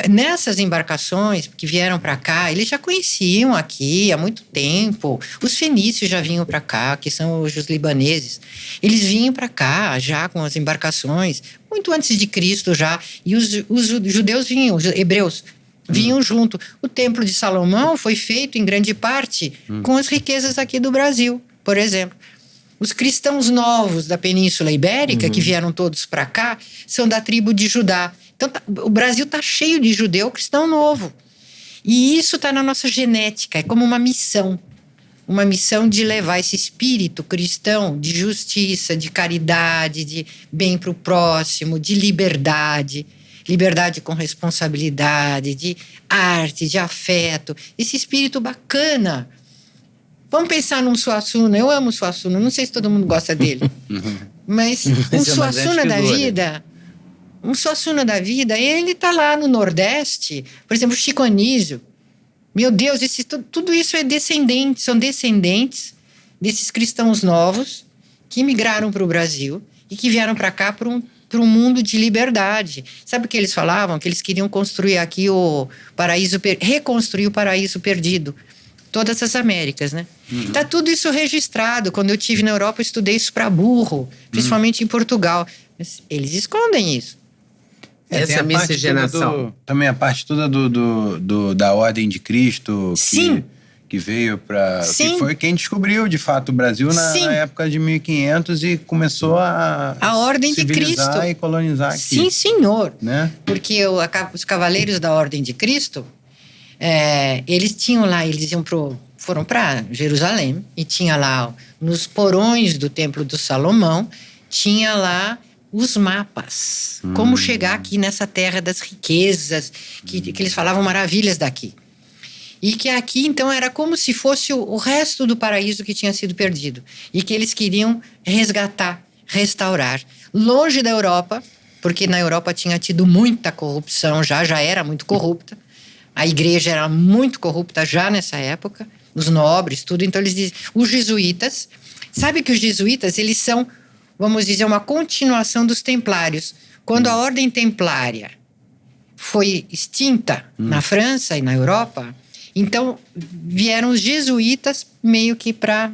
Nessas embarcações que vieram para cá, eles já conheciam aqui há muito tempo. Os fenícios já vinham para cá, que são os libaneses. Eles vinham para cá já com as embarcações, muito antes de Cristo já. E os judeus vinham, os hebreus vinham junto. O Templo de Salomão foi feito em grande parte com as riquezas aqui do Brasil, por exemplo. Os cristãos novos da Península Ibérica, que vieram todos para cá, são da tribo de Judá. Então, o Brasil está cheio de judeu cristão novo. E isso está na nossa genética, é como uma missão. Uma missão de levar esse espírito cristão de justiça, de caridade, de bem para o próximo, de liberdade. Liberdade com responsabilidade, de arte, de afeto. Esse espírito bacana. Vamos pensar num Suassuna. Eu amo o Suassuna, não sei se todo mundo gosta dele. Mas um Suassuna da vida... Um Suassuna da vida, ele está lá no Nordeste, por exemplo, Chico Anísio. Meu Deus, tudo isso são descendentes desses cristãos novos que migraram para o Brasil e que vieram para cá por para um mundo de liberdade. Sabe o que eles falavam? Que eles queriam construir aqui reconstruir o paraíso perdido. Todas as Américas, né? Tá tudo isso registrado. Quando eu estive na Europa, eu estudei isso para burro, principalmente em Portugal. Mas eles escondem isso. Essa miscigenação. Também a parte toda da Ordem de Cristo. Sim. Que veio para... Que foi quem descobriu, de fato, o Brasil na época de 1500 e começou a Ordem de Cristo e colonizar aqui. Sim, senhor. Né? Porque os cavaleiros da Ordem de Cristo, eles tinham lá, foram para Jerusalém e tinha lá, nos porões do Templo do Salomão, tinha lá os mapas. Como chegar aqui nessa terra das riquezas, que eles falavam maravilhas daqui. E que aqui, então, era como se fosse o resto do paraíso que tinha sido perdido. E que eles queriam resgatar, restaurar. Longe da Europa, porque na Europa tinha tido muita corrupção, já era muito corrupta. A igreja era muito corrupta já nessa época. Os nobres, tudo. Então, eles dizem... Os jesuítas... Sabe que os jesuítas, eles são, vamos dizer, uma continuação dos templários. Quando a ordem templária foi extinta na França e na Europa... Então, vieram os jesuítas meio que para,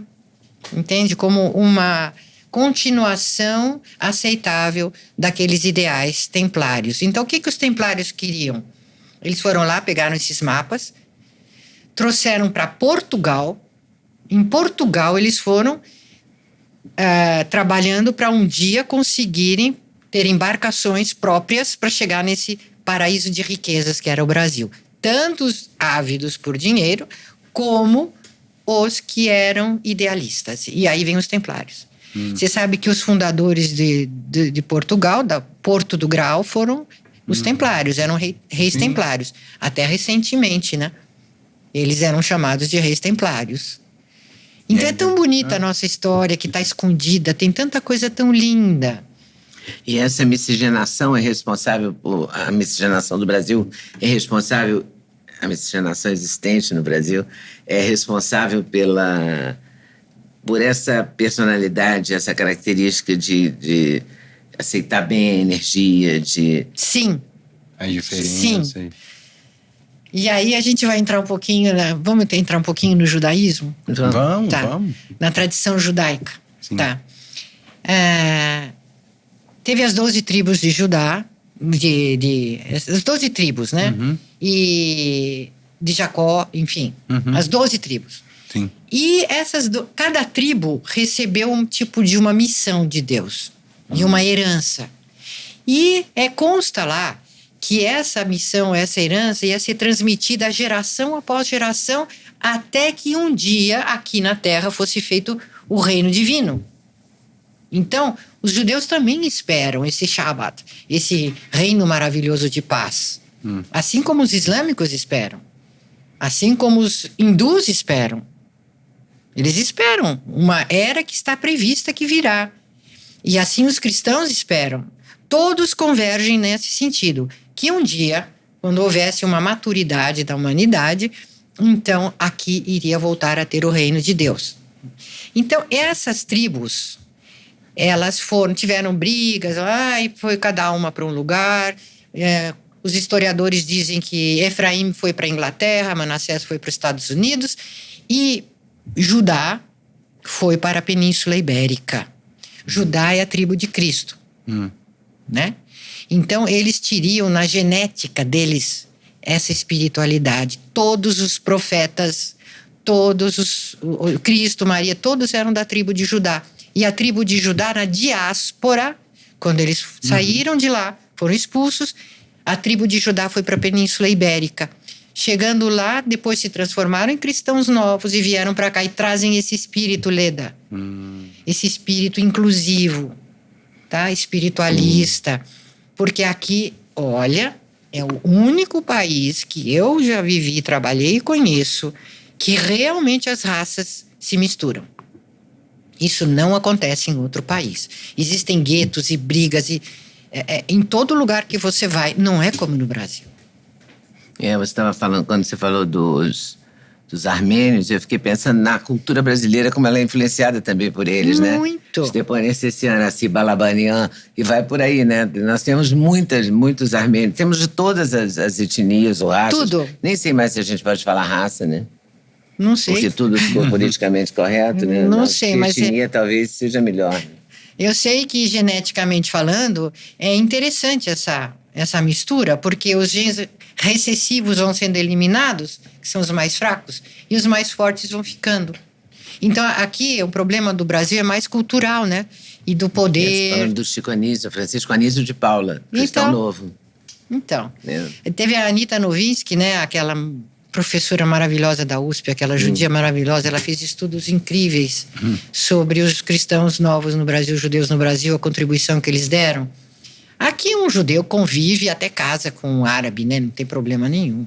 entende? Como uma continuação aceitável daqueles ideais templários. Então, o que os templários queriam? Eles foram lá, pegaram esses mapas, trouxeram para Portugal. Em Portugal, eles foram trabalhando para um dia conseguirem ter embarcações próprias para chegar nesse paraíso de riquezas que era o Brasil. Tanto os ávidos por dinheiro, como os que eram idealistas. E aí vem os templários. Você sabe que os fundadores de Portugal, da Porto do Graal, foram os templários, eram reis templários. Até recentemente, né? Eles eram chamados de reis templários. Então é tão bonita a nossa história, que está escondida, tem tanta coisa tão linda. E essa miscigenação é responsável a miscigenação do Brasil é responsável, a miscigenação existente no Brasil é responsável por essa personalidade, essa característica de aceitar bem a energia, de... Sim. As diferenças. Sim. E aí a gente vai entrar um pouquinho, vamos entrar um pouquinho no judaísmo? Vamos. Na tradição judaica. Sim. Tá. Teve as 12 tribos de Judá, as 12 tribos, né? E de Jacó, enfim, as 12 tribos. Sim. E cada tribo recebeu um tipo de uma missão de Deus, de uma herança. E consta lá que essa missão, essa herança ia ser transmitida geração após geração até que um dia aqui na Terra fosse feito o reino divino. Então, os judeus também esperam esse Shabbat, esse reino maravilhoso de paz. Assim como os islâmicos esperam. Assim como os hindus esperam. Eles esperam uma era que está prevista que virá. E assim os cristãos esperam. Todos convergem nesse sentido. Que um dia, quando houvesse uma maturidade da humanidade, então aqui iria voltar a ter o reino de Deus. Então, essas tribos... elas tiveram brigas, foi cada uma para um lugar. Os historiadores dizem que Efraim foi para a Inglaterra, Manassés foi para os Estados Unidos e Judá foi para a Península Ibérica. Judá é a tribo de Cristo, né? Então, eles teriam na genética deles essa espiritualidade. Todos os profetas, Cristo, Maria, todos eram da tribo de Judá. E a tribo de Judá, na diáspora, quando eles saíram de lá, foram expulsos, a tribo de Judá foi para a Península Ibérica. Chegando lá, depois se transformaram em cristãos novos e vieram para cá e trazem esse espírito Leda. Esse espírito inclusivo, tá? Espiritualista. Porque aqui, olha, é o único país que eu já vivi, trabalhei e conheço, que realmente as raças se misturam. Isso não acontece em outro país. Existem guetos e brigas em todo lugar que você vai. Não é como no Brasil. Você estava falando, quando você falou dos armênios, eu fiquei pensando na cultura brasileira, como ela é influenciada também por eles, né? Muito. Stepan Essessian, Nassi Balabanian, e vai por aí, né? Nós temos muitos armênios, temos de todas as etnias ou raças. Tudo. Nem sei mais se a gente pode falar raça, né? Não sei. Porque tudo ficou politicamente correto, né? Não sei, mas... etnia talvez seja melhor. Eu sei que, geneticamente falando, é interessante essa mistura, porque os genes recessivos vão sendo eliminados, que são os mais fracos, e os mais fortes vão ficando. Então, aqui, o problema do Brasil é mais cultural, né? E do poder... Falando do Chico Anísio, Francisco Anísio de Paula, cristão novo. Então, teve a Anita Novinsky, né? Aquela professora maravilhosa da USP, aquela judia maravilhosa, ela fez estudos incríveis sobre os cristãos novos no Brasil, os judeus no Brasil, a contribuição que eles deram. Aqui um judeu convive até casa com um árabe, né? Não tem problema nenhum.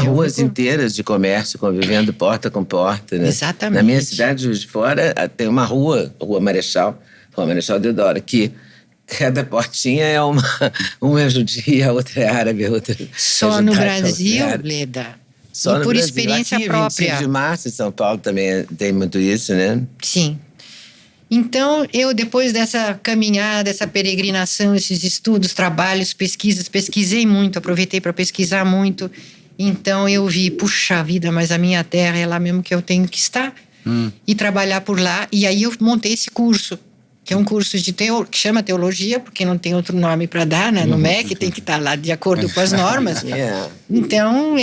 Ruas inteiras de comércio, convivendo porta com porta, né? Exatamente. Na minha cidade, Juiz de Fora, tem uma Rua Marechal Deodoro, que cada portinha é uma judia, outra é árabe, outra só no Brasil, Leda. Só e por experiência aqui, própria. 25 de março, em São Paulo também tem muito isso, né? Sim. Então, eu, depois dessa caminhada, essa peregrinação, esses estudos, trabalhos, pesquisas, pesquisei muito, aproveitei para pesquisar muito. Então, eu vi, puxa vida, mas a minha terra é lá mesmo que eu tenho que estar e trabalhar por lá. E aí, eu montei esse curso, que é um curso que chama teologia, porque não tem outro nome para dar, né? No MEC tem que estar lá de acordo com as normas. Então,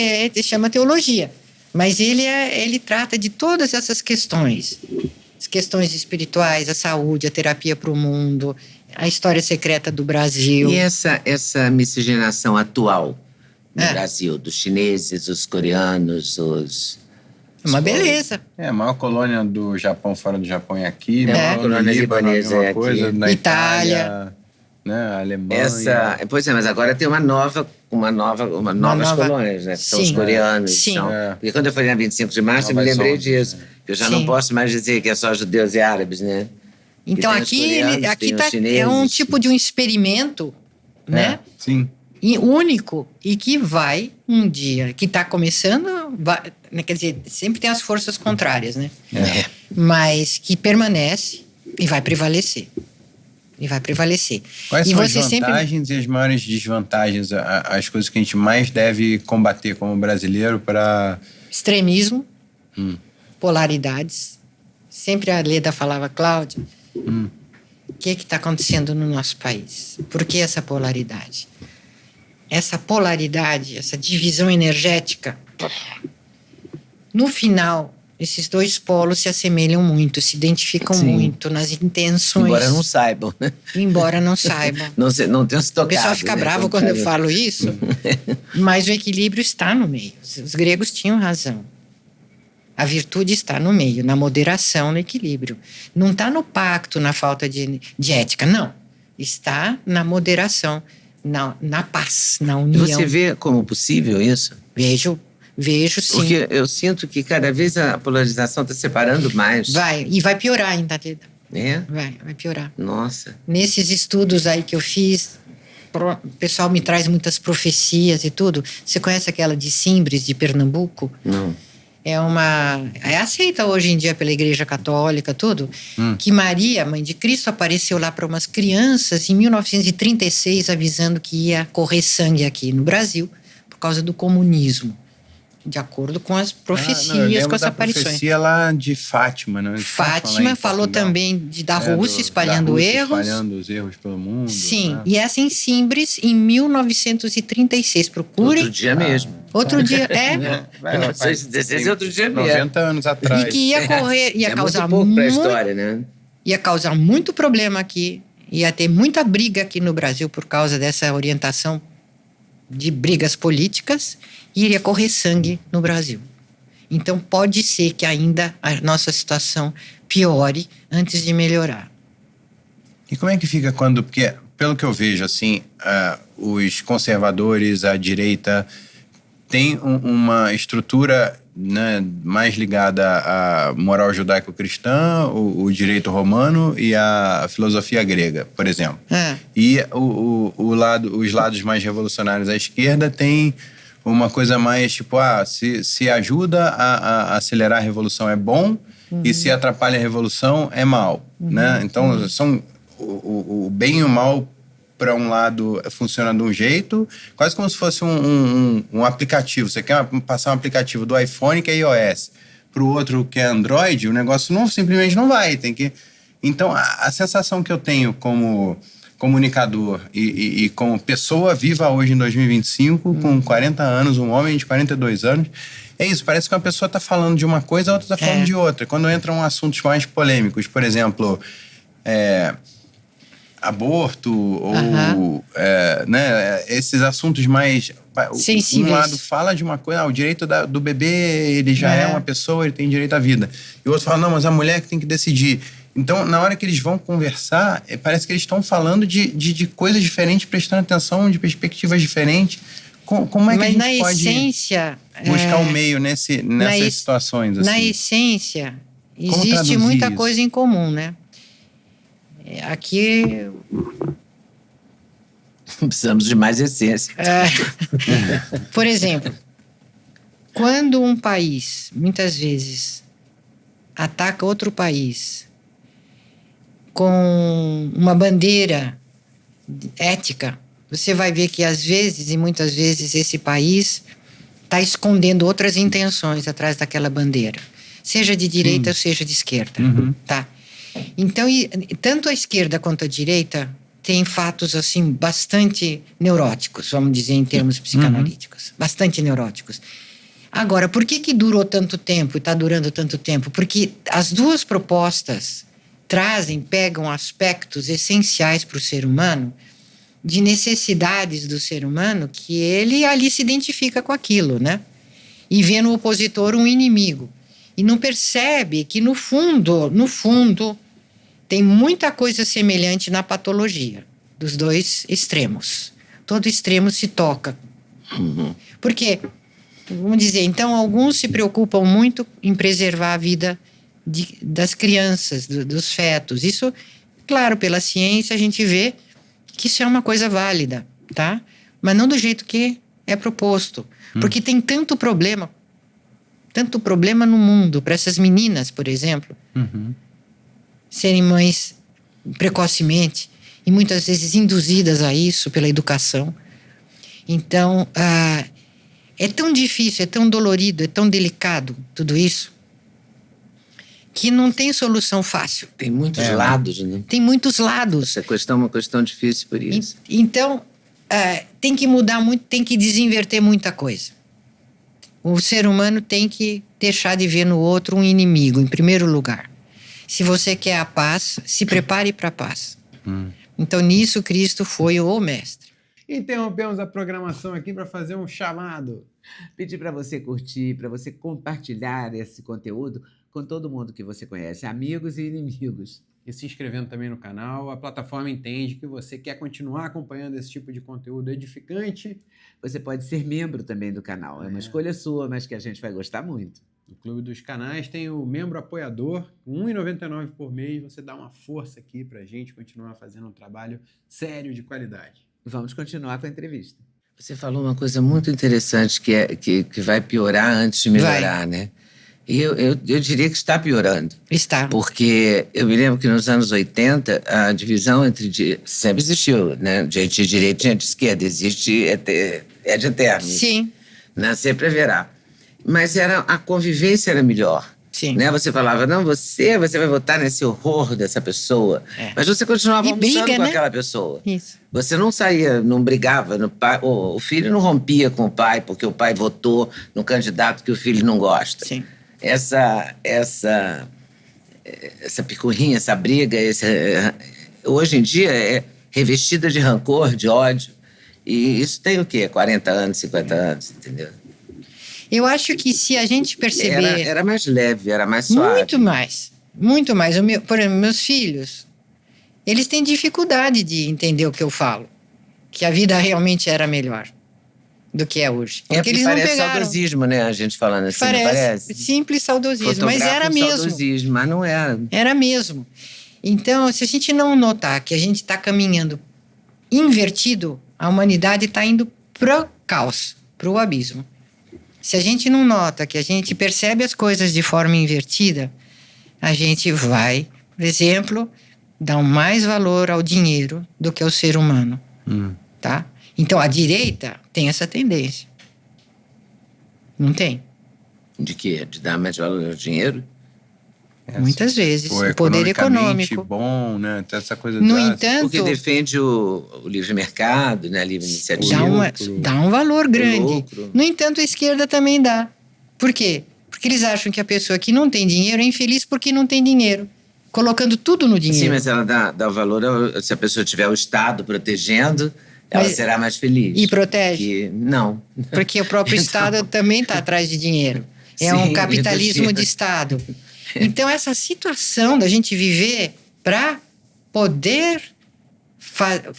chama teologia. Mas ele trata de todas essas questões. As questões espirituais, a saúde, a terapia para o mundo, a história secreta do Brasil. E essa miscigenação atual no Brasil, dos chineses, os coreanos, uma beleza. A maior colônia do Japão fora do Japão é aqui. A colônia libanesa é coisa, aqui. Na Itália. Né, Alemanha. Pois é, mas agora tem novas colônias, né? Que são os coreanos. Sim. Porque quando eu falei na 25 de março, eu me lembrei disso. Eu já não posso mais dizer que é só judeus e árabes, né? Então, aqui é um tipo de um experimento, né? Sim. E único, e que vai um dia, que está começando, quer dizer, sempre tem as forças contrárias, né? Mas que permanece e vai prevalecer. Quais são as vantagens e as maiores desvantagens, as coisas que a gente mais deve combater como brasileiro para... Extremismo, polaridades. Sempre a Leda falava, Cláudia, o que está acontecendo no nosso país? Por que essa polaridade? Essa polaridade, essa divisão energética, no final, esses dois polos se assemelham muito, se identificam muito nas intenções. Embora não saibam, né? Embora não saibam. não tenham se tocado. O pessoal fica bravo quando eu falo isso, mas o equilíbrio está no meio. Os gregos tinham razão. A virtude está no meio, na moderação, no equilíbrio. Não está no pacto, na falta de ética, não. Está na moderação. Na paz, na união. Você vê como possível isso? Vejo sim. Porque eu sinto que cada vez a polarização está separando mais. Vai piorar ainda, Leda. Vai piorar. Nossa. Nesses estudos aí que eu fiz, o pessoal me traz muitas profecias e tudo. Você conhece aquela de Simbres, de Pernambuco? Não. É aceita hoje em dia pela Igreja Católica, tudo, que Maria, mãe de Cristo, apareceu lá para umas crianças em 1936, avisando que ia correr sangue aqui no Brasil por causa do comunismo, de acordo com as profecias, com as aparições. Profecia lá de Fátima, né? Fátima falou também da Rússia espalhando erros. Espalhando os erros pelo mundo. Sim, e essa em Simbres, em 1936. Procure. Outro dia mesmo. Outro dia, 1916 é outro dia mesmo. 90 anos atrás. E que ia correr, ia causar muito pouco para a história, né? Ia causar muito problema aqui, ia ter muita briga aqui no Brasil por causa dessa orientação de brigas políticas e iria correr sangue no Brasil. Então pode ser que ainda a nossa situação piore antes de melhorar. E como é que fica quando... Porque, pelo que eu vejo, assim, os conservadores, a direita, tem uma estrutura, né, mais ligada à moral judaico-cristã, o direito romano e a filosofia grega, por exemplo. E os lados mais revolucionários à esquerda têm uma coisa mais tipo, se ajuda a acelerar a revolução é bom, e se atrapalha a revolução é mal, né? Então, são o bem e o mal, para um lado, funciona de um jeito, quase como se fosse um aplicativo. Você quer passar um aplicativo do iPhone, que é iOS, para o outro, que é Android, o negócio simplesmente não vai. Tem que... Então, a sensação que eu tenho como comunicador e como pessoa viva hoje em 2025, com 40 anos, um homem de 42 anos, é isso. Parece que uma pessoa está falando de uma coisa, a outra está falando de outra. Quando entram assuntos mais polêmicos, por exemplo, aborto ou né, esses assuntos mais... Sensíveis. Um lado fala de uma coisa, o direito do bebê, ele já é uma pessoa, ele tem direito à vida. E o outro fala, não, mas a mulher que tem que decidir. Então, na hora que eles vão conversar, parece que eles estão falando de coisas diferentes, prestando atenção, de perspectivas diferentes. Como é que a gente pode buscar o meio nessas situações? Assim? Na essência, existe muita coisa em comum, né? Aqui... Precisamos de mais essência. Por exemplo, quando um país, muitas vezes, ataca outro país com uma bandeira ética, você vai ver que, às vezes, e muitas vezes, esse país está escondendo outras intenções atrás daquela bandeira. Seja de direita ou seja de esquerda. Tá? Então, tanto a esquerda quanto a direita tem fatos, assim, bastante neuróticos, vamos dizer, em termos psicanalíticos. Bastante neuróticos. Agora, por que durou tanto tempo e está durando tanto tempo? Porque as duas propostas pegam aspectos essenciais para o ser humano, de necessidades do ser humano, que ele ali se identifica com aquilo, né? E vê no opositor um inimigo. E não percebe que, no fundo, tem muita coisa semelhante na patologia dos dois extremos. Todo extremo se toca. Porque, vamos dizer, então, alguns se preocupam muito em preservar a vida das crianças, dos fetos. Isso, claro, pela ciência a gente vê que isso é uma coisa válida, tá? Mas não do jeito que é proposto. Porque tem tanto problema no mundo, para essas meninas, por exemplo, serem mães precocemente e muitas vezes induzidas a isso pela educação. Então, é tão difícil, é tão dolorido, é tão delicado tudo isso, que não tem solução fácil. Tem muitos lados, né? Tem muitos lados. Essa questão é uma questão difícil por isso. Então, tem que mudar muito, tem que desinverter muita coisa. O ser humano tem que deixar de ver no outro um inimigo, em primeiro lugar. Se você quer a paz, se prepare para a paz. Então, nisso, Cristo foi o mestre. Interrompemos a programação aqui para fazer um chamado. Pedir para você curtir, para você compartilhar esse conteúdo com todo mundo que você conhece, amigos e inimigos. E se inscrevendo também no canal. A plataforma entende que você quer continuar acompanhando esse tipo de conteúdo edificante. Você pode ser membro também do canal. É uma escolha sua, mas que a gente vai gostar muito. No Clube dos Canais tem o membro apoiador, R$ 1,99 por mês. Você dá uma força aqui para a gente continuar fazendo um trabalho sério, de qualidade. Vamos continuar com a entrevista. Você falou uma coisa muito interessante, que vai piorar antes de melhorar, né? E eu diria que está piorando. Está. Porque eu me lembro que nos anos 80, a divisão sempre existiu, né? Gente de direita e gente de esquerda. Existe, é de eterno. Sim. Né? Sempre haverá. Mas a convivência era melhor. Sim. Né? Você falava, não, você vai votar nesse horror dessa pessoa. Mas você continuava almoçando com aquela pessoa. Isso. Você não saía, não brigava. O filho não rompia com o pai porque o pai votou no candidato que o filho não gosta. Sim. Essa picuinha, essa briga, hoje em dia é revestida de rancor, de ódio. E isso tem o quê? 40 anos, 50 anos, entendeu? Eu acho que se a gente perceber... Era mais leve, era mais suave. Muito mais. Muito mais. Por exemplo, meus filhos, eles têm dificuldade de entender o que eu falo. Que a vida realmente era melhor do que é hoje. Porque eles parece não pegaram. Saudosismo, né? A gente falando assim, parece? Simples saudosismo, mas era mesmo. Saudosismo, mas não era. Era mesmo. Então, se a gente não notar que a gente está caminhando invertido, a humanidade está indo pro caos. para o abismo. Se a gente não nota que a gente percebe as coisas de forma invertida, a gente vai, por exemplo, dar mais valor ao dinheiro do que ao ser humano. Tá? Então, a direita tem essa tendência. Não tem? De quê? De dar mais valor ao dinheiro? Muitas vezes. O poder econômico. Bom, né? Tem essa coisa no entanto, porque defende o livre mercado, né? A livre iniciativa. Dá um valor grande. No entanto, a esquerda também dá. Por quê? Porque eles acham que a pessoa que não tem dinheiro é infeliz porque não tem dinheiro. Colocando tudo no dinheiro. Sim, mas ela dá o valor se a pessoa tiver o Estado protegendo, ela será mais feliz. E protege? Não. Porque o próprio Estado também está atrás de dinheiro. É um capitalismo de Estado. Então, essa situação da gente viver para poder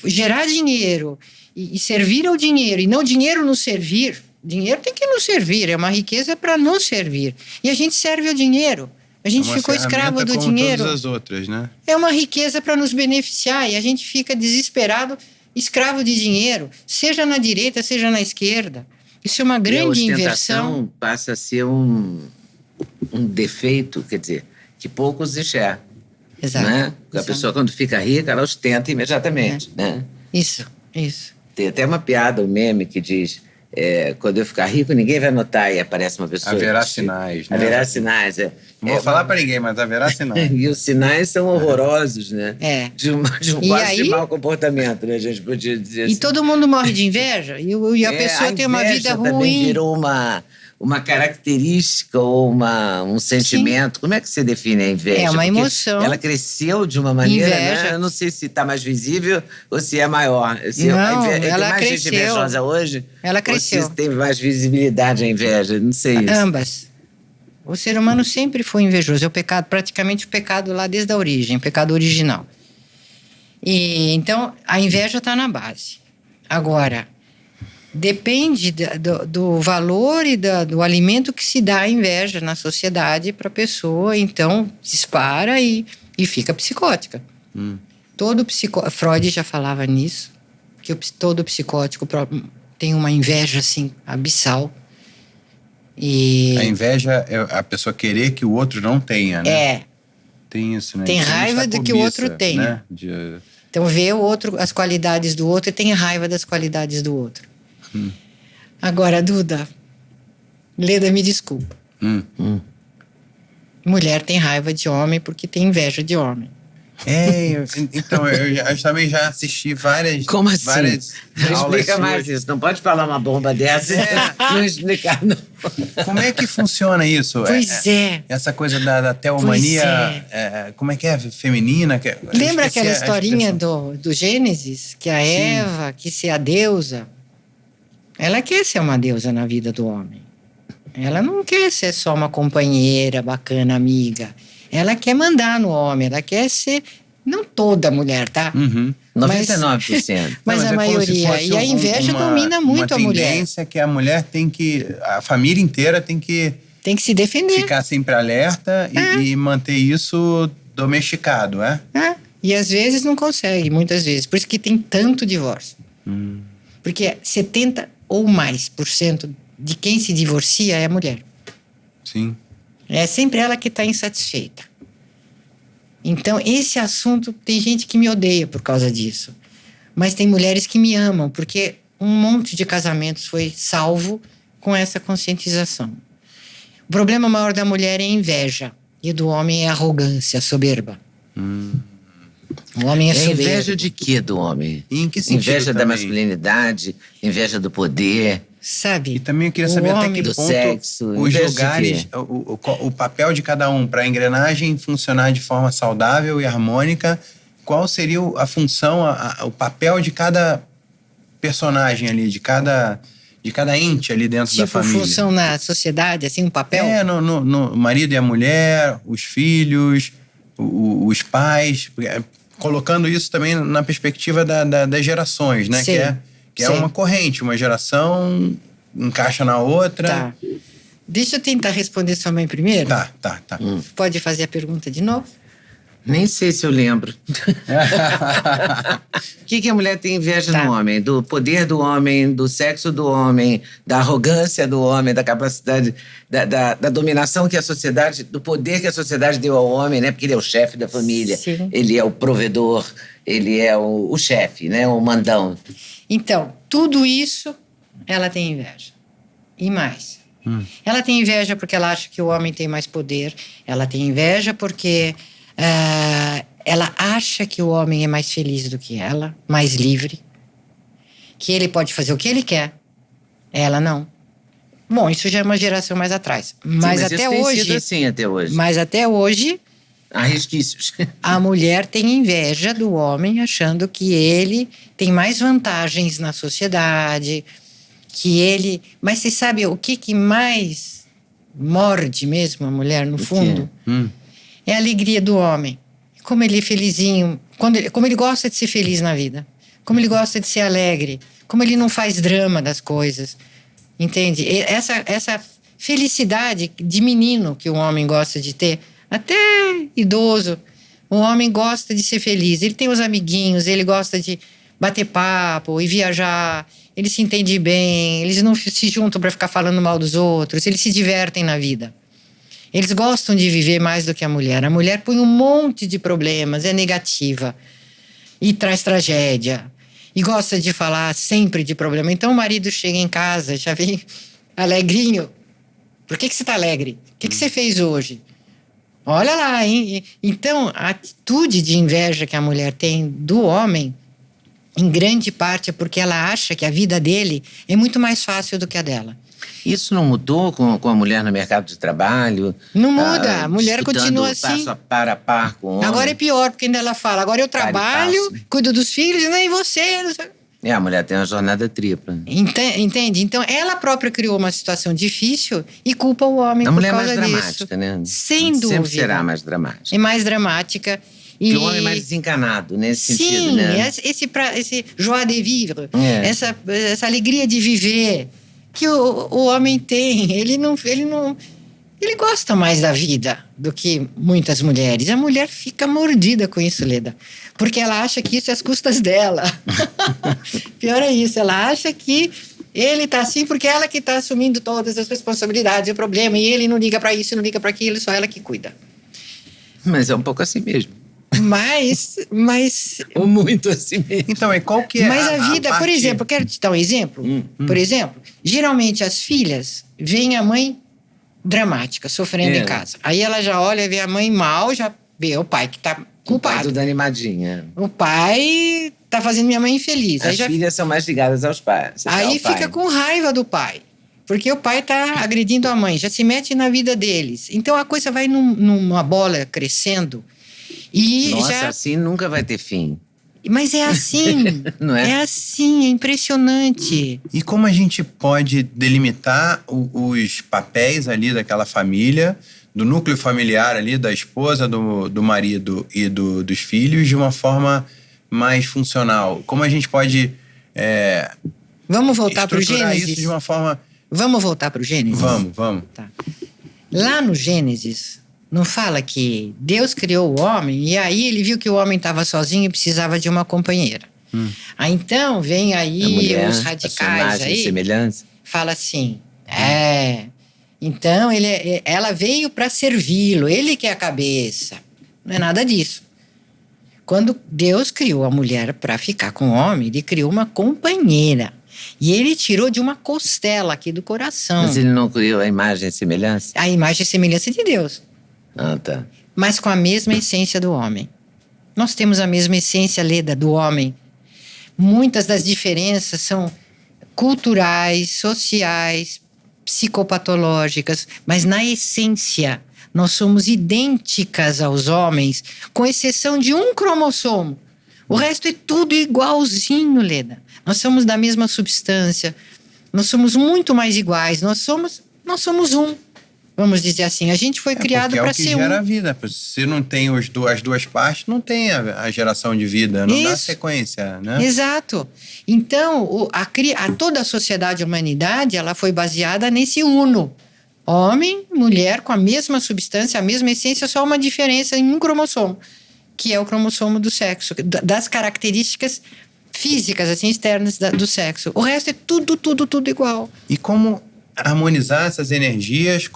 gerar dinheiro e servir ao dinheiro, e não dinheiro nos servir. Dinheiro tem que nos servir, é uma riqueza para nos servir. E a gente serve ao dinheiro. A gente ficou escravo do dinheiro. Todas as outras, né? É uma riqueza para nos beneficiar e a gente fica desesperado, escravo de dinheiro, seja na direita, seja na esquerda. Isso é uma grande inversão. Passa a ser um defeito, quer dizer, que poucos enxergam. Exato. Né? A pessoa, quando fica rica, ela ostenta imediatamente. Né? Isso. Tem até uma piada, um meme que diz: quando eu ficar rico, ninguém vai notar, e aparece uma pessoa. Haverá sinais, né? Haverá sinais, Não vou falar para ninguém, mas haverá sinais. E os sinais são horrorosos, né? De um quase de mau comportamento, né? A gente podia dizer assim. E todo mundo morre de inveja, e a pessoa tem uma vida ruim. Também virou uma característica ou um sentimento. Sim. Como é que você define a inveja? É uma emoção. Ela cresceu de uma maneira, né? Eu não sei se está mais visível ou se é maior. Ela tem mais cresceu. Gente invejosa hoje? Ela cresceu. Ou se tem mais visibilidade a inveja? Não sei isso. Ambas. O ser humano sempre foi invejoso. É o pecado, praticamente o pecado lá desde a origem, o pecado original. E então, a inveja está na base. Agora, depende do valor e do alimento que se dá à inveja na sociedade para a pessoa, então dispara e fica psicótica. Freud já falava nisso, que todo psicótico tem uma inveja assim, abissal. E a inveja é a pessoa querer que o outro não tenha, né? Tem isso, né? Tem raiva do que o outro tenha. Né? Então vê o outro, as qualidades do outro e tem raiva das qualidades do outro. Agora, Duda, Leda, me desculpa. Mulher tem raiva de homem porque tem inveja de homem. Então, eu também já assisti várias. Como assim? Várias explica mais isso. Não pode falar uma bomba dessa não explicar, não. Como é que funciona isso? Pois é. Essa coisa da teomania, como é que é? Feminina? Lembra aquela historinha do Gênesis? Que a Eva quis ser a deusa. Ela quer ser uma deusa na vida do homem. Ela não quer ser só uma companheira bacana, amiga. Ela quer mandar no homem, ela quer ser... Não toda mulher, tá? 99%. Mas a maioria. E a inveja domina muito a mulher. Uma tendência que a mulher tem que... A família inteira tem que se defender. Ficar sempre alerta e manter isso domesticado, E às vezes não consegue, muitas vezes. Por isso que tem tanto divórcio. Porque 70% ou mais de quem se divorcia é a mulher. Sim. É sempre ela que está insatisfeita. Então, esse assunto, tem gente que me odeia por causa disso. Mas tem mulheres que me amam, porque um monte de casamentos foi salvo com essa conscientização. O problema maior da mulher é a inveja. E do homem é a arrogância, a soberba. O homem é soberbo. Inveja de quê do homem? E em que sentido inveja também? Da masculinidade, inveja do poder... Sabe? E também eu queria saber até que ponto sexo, os lugares, o papel de cada um para a engrenagem funcionar de forma saudável e harmônica, qual seria a função, o papel de cada personagem ali, de cada ente ali dentro da família. Tipo, função na sociedade, assim, um papel? No marido e a mulher, os filhos, os pais, colocando isso também na perspectiva das gerações, né? Sim. Que é uma corrente, uma geração encaixa na outra. Tá. Deixa eu tentar responder sua mãe primeiro. Tá. Pode fazer a pergunta de novo? Nem sei se eu lembro. O que a mulher tem inveja no homem? Do poder do homem, do sexo do homem, da arrogância do homem, da capacidade, da dominação que a sociedade, do poder que a sociedade deu ao homem, né? Porque ele é o chefe da família, Sim. Ele é o provedor, ele é o chefe, né? O mandão. Então, tudo isso ela tem inveja. E mais. Ela tem inveja porque ela acha que o homem tem mais poder. Ela tem inveja porque ela acha que o homem é mais feliz do que ela, mais livre, que ele pode fazer o que ele quer. Ela não. Bom, isso já é uma geração mais atrás. Mas até hoje. Tem sido assim até hoje. Mas até hoje. Há resquícios. A mulher tem inveja do homem, achando que ele tem mais vantagens na sociedade, que ele... Mas você sabe o que mais morde mesmo a mulher, no fundo? É a alegria do homem. Como ele é felizinho, como ele gosta de ser feliz na vida. Como ele gosta de ser alegre. Como ele não faz drama das coisas. Entende? Essa felicidade de menino que o homem gosta de ter, até idoso, o homem gosta de ser feliz. Ele tem os amiguinhos, ele gosta de bater papo e viajar. Ele se entende bem, eles não se juntam para ficar falando mal dos outros, eles se divertem na vida. Eles gostam de viver mais do que a mulher. A mulher põe um monte de problemas, é negativa e traz tragédia. E gosta de falar sempre de problema. Então o marido chega em casa, já vem alegrinho. Por que você está alegre? O que você fez hoje? Olha lá, hein? Então a atitude de inveja que a mulher tem do homem, em grande parte é porque ela acha que a vida dele é muito mais fácil do que a dela. Isso não mudou com a mulher no mercado de trabalho? Não muda, a mulher continua assim. Passo a par com o homem. Agora é pior, porque ainda ela fala, agora eu trabalho, cuido dos filhos, e nem você. Não sei. A mulher tem uma jornada tripla. Entende? Então, ela própria criou uma situação difícil e culpa o homem por causa disso. A mulher é mais dramática, né? Sem dúvida. Sempre será mais dramática. É mais dramática. E o homem é mais desencanado nesse sentido, né? Sim, esse joie de vivre, essa alegria de viver que o homem tem. Ele gosta mais da vida do que muitas mulheres. A mulher fica mordida com isso, Leda. Porque ela acha que isso é às custas dela. Pior é isso, ela acha que ele tá assim porque ela que tá assumindo todas as responsabilidades e o problema. E ele não liga para isso, não liga para aquilo, só ela que cuida. Mas é um pouco assim mesmo. Mas... Ou muito assim mesmo. Então, e qual que é Mas a vida, por exemplo, quero te dar um exemplo. Por exemplo, geralmente as filhas veem a mãe dramática, sofrendo em casa. Aí ela já olha, vê a mãe mal, já vê o pai que tá culpado. O pai tudo animadinha. O pai tá fazendo minha mãe infeliz. As filhas são mais ligadas aos pais. Aí fica com raiva do pai. Porque o pai tá agredindo a mãe, já se mete na vida deles. Então a coisa vai numa bola crescendo. Nossa, assim nunca vai ter fim. Mas é assim. Não é? É assim, é impressionante. E como a gente pode delimitar os papéis ali daquela família, do núcleo familiar ali, da esposa, do marido e dos filhos, de uma forma mais funcional? Como a gente pode vamos voltar para o Gênesis? Isso de uma forma... Vamos voltar para o Gênesis? Vamos. Tá. Lá no Gênesis, não fala que Deus criou o homem e aí ele viu que o homem estava sozinho e precisava de uma companheira. Aí então vem aí mulher, os radicais aí, semelhança. Fala assim, então ela veio para servi-lo, ele que é a cabeça. Não é nada disso. Quando Deus criou a mulher para ficar com o homem, ele criou uma companheira. E ele tirou de uma costela aqui do coração. Mas ele não criou a imagem e semelhança? A imagem e semelhança de Deus. Ah, tá. Mas com a mesma essência do homem. Nós temos a mesma essência, Leda, do homem. Muitas das diferenças são culturais, sociais, psicopatológicas, mas na essência nós somos idênticas aos homens, com exceção de um cromossomo. O resto é tudo igualzinho, Leda. Nós somos da mesma substância, nós somos muito mais iguais, nós somos um. Vamos dizer assim, a gente foi criado para ser um. É o que gera a vida. Se não tem as duas partes, não tem a geração de vida, não dá sequência, né? Exato. Então, toda a sociedade, a humanidade, ela foi baseada nesse uno. Homem, mulher, com a mesma substância, a mesma essência, só uma diferença em um cromossomo. que é o cromossomo do sexo, das características físicas, assim, externas do sexo. O resto é tudo igual. E como harmonizar essas energias,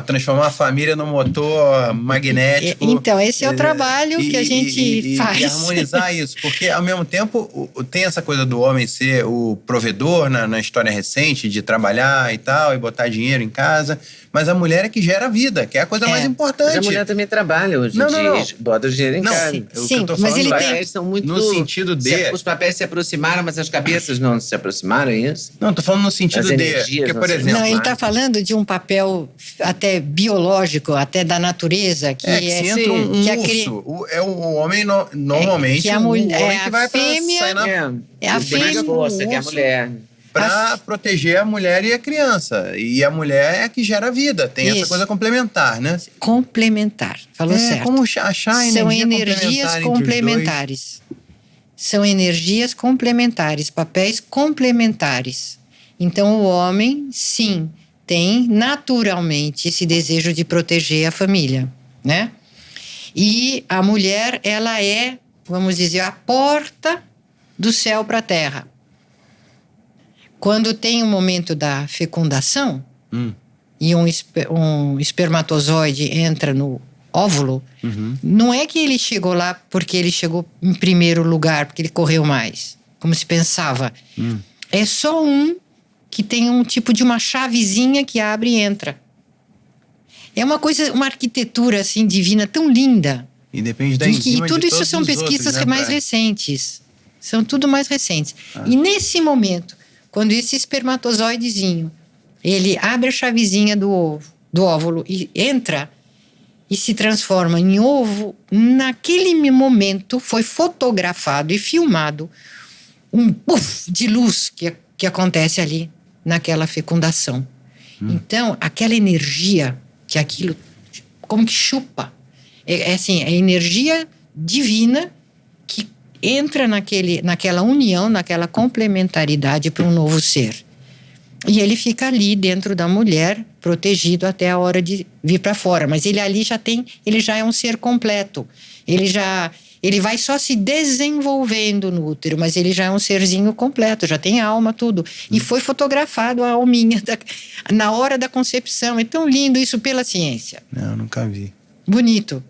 transformar a família num motor magnético. Então, esse é o trabalho que a gente faz. E harmonizar isso, porque ao mesmo tempo tem essa coisa do homem ser o provedor na história recente, de trabalhar e tal, e botar dinheiro em casa, mas a mulher é que gera a vida, que é a coisa mais importante. Mas a mulher também trabalha hoje em dia, bota o dinheiro em casa. Sim, mas ele tem... São muito... No sentido de... Os papéis se aproximaram, mas as cabeças não se aproximaram, é isso? Não, tô falando no sentido de... Porque, por exemplo... Não, ele tá falando de um papel até biológico, até da natureza, que se entra um urso, é o homem, normalmente, que a mulher, o homem que vai fêmea, sair na... É a fêmea, força, que é a mulher. Para proteger a mulher e a criança. E a mulher é a que gera a vida. Tem essa coisa complementar, né? Complementar. Falou certo. Como achar a São energias complementares. São energias complementares, papéis complementares. Então, o homem, sim, tem naturalmente esse desejo de proteger a família, né? E a mulher, ela é, vamos dizer, a porta do céu para a terra. Quando tem o momento da fecundação e um espermatozoide entra no óvulo, não é que ele chegou lá porque ele chegou em primeiro lugar, porque ele correu mais, como se pensava. É só um que tem um tipo de uma chavezinha que abre e entra. É uma coisa, uma arquitetura assim divina tão linda. E depende da enzima e tudo de isso são pesquisas outros, né, mais recentes. São tudo mais recentes. E nesse momento, quando esse espermatozoidezinho, ele abre a chavezinha do óvulo e entra e se transforma em ovo, naquele momento foi fotografado e filmado um puff de luz que acontece ali naquela fecundação. Então, aquela energia que aquilo, como que chupa, é assim, é energia divina que entra naquela união, naquela complementaridade para um novo ser. E ele fica ali dentro da mulher, protegido até a hora de vir para fora. Mas ele ali ele já é um ser completo. Ele vai só se desenvolvendo no útero, mas ele já é um serzinho completo, já tem alma, tudo. E foi fotografado a alminha na hora da concepção. É tão lindo isso pela ciência. Não, nunca vi. Bonito.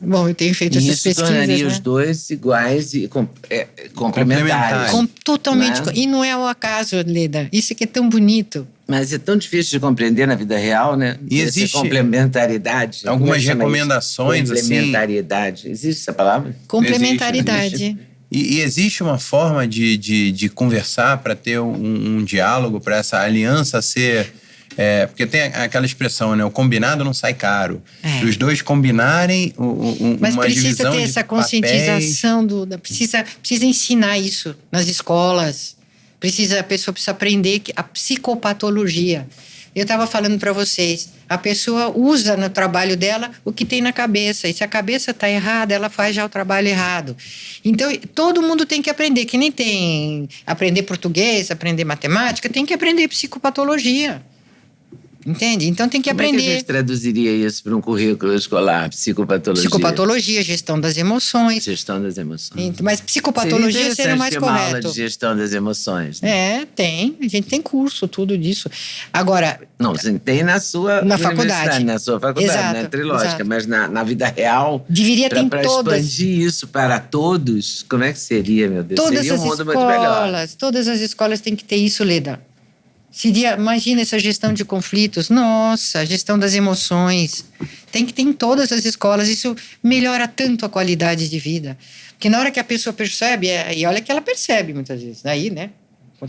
Bom, eu tenho feito essas pesquisas. Isso tornaria os dois iguais e complementares. Totalmente. Né? E não é o acaso, Leda. Isso que é tão bonito. Mas é tão difícil de compreender na vida real, né? E existe complementaridade. Algumas recomendações, complementaridade. Existe essa palavra? Complementaridade. Existe. E existe uma forma de conversar para ter um diálogo, para essa aliança ser... porque tem aquela expressão, né? O combinado não sai caro. Se os dois combinarem mas uma divisão precisa ter essa conscientização, precisa ensinar isso nas escolas. A pessoa precisa aprender a psicopatologia. Eu estava falando para vocês, a pessoa usa no trabalho dela o que tem na cabeça. E se a cabeça está errada, ela faz já o trabalho errado. Então, todo mundo tem que aprender. Que nem tem aprender português, aprender matemática, tem que aprender psicopatologia. Entende? Então tem que aprender. Como é que a gente traduziria isso para um currículo escolar? Psicopatologia. Psicopatologia, gestão das emoções. Gestão das emoções. Mas psicopatologia seria mais correto. Uma aula de gestão das emoções. Né? Tem. A gente tem curso, tudo disso. Agora... Não, você tem na sua faculdade. Na sua faculdade, exato, na Trilógica. Exato. Mas na vida real... Deveria ter para expandir isso para todos, como é que seria, meu Deus? Todas seria as mundo muito melhor. Todas as escolas têm que ter isso, Leda. Imagina essa gestão de conflitos. Nossa, a gestão das emoções. Tem que ter em todas as escolas. Isso melhora tanto a qualidade de vida. Porque na hora que a pessoa percebe, e olha que ela percebe muitas vezes. Daí, né?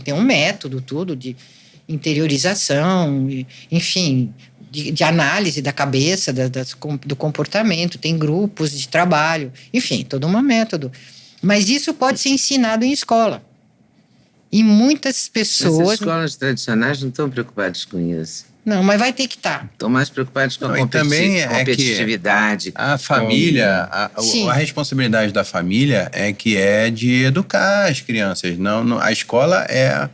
Tem um método, tudo, de interiorização, enfim, de análise da cabeça, do comportamento. Tem grupos de trabalho. Enfim, todo um método. Mas isso pode ser ensinado em escola. E muitas pessoas... As escolas tradicionais não estão preocupadas com isso. Não, mas vai ter que estar. Estão mais preocupados com a competitividade. A família, a responsabilidade da família é de educar as crianças. Não, a escola é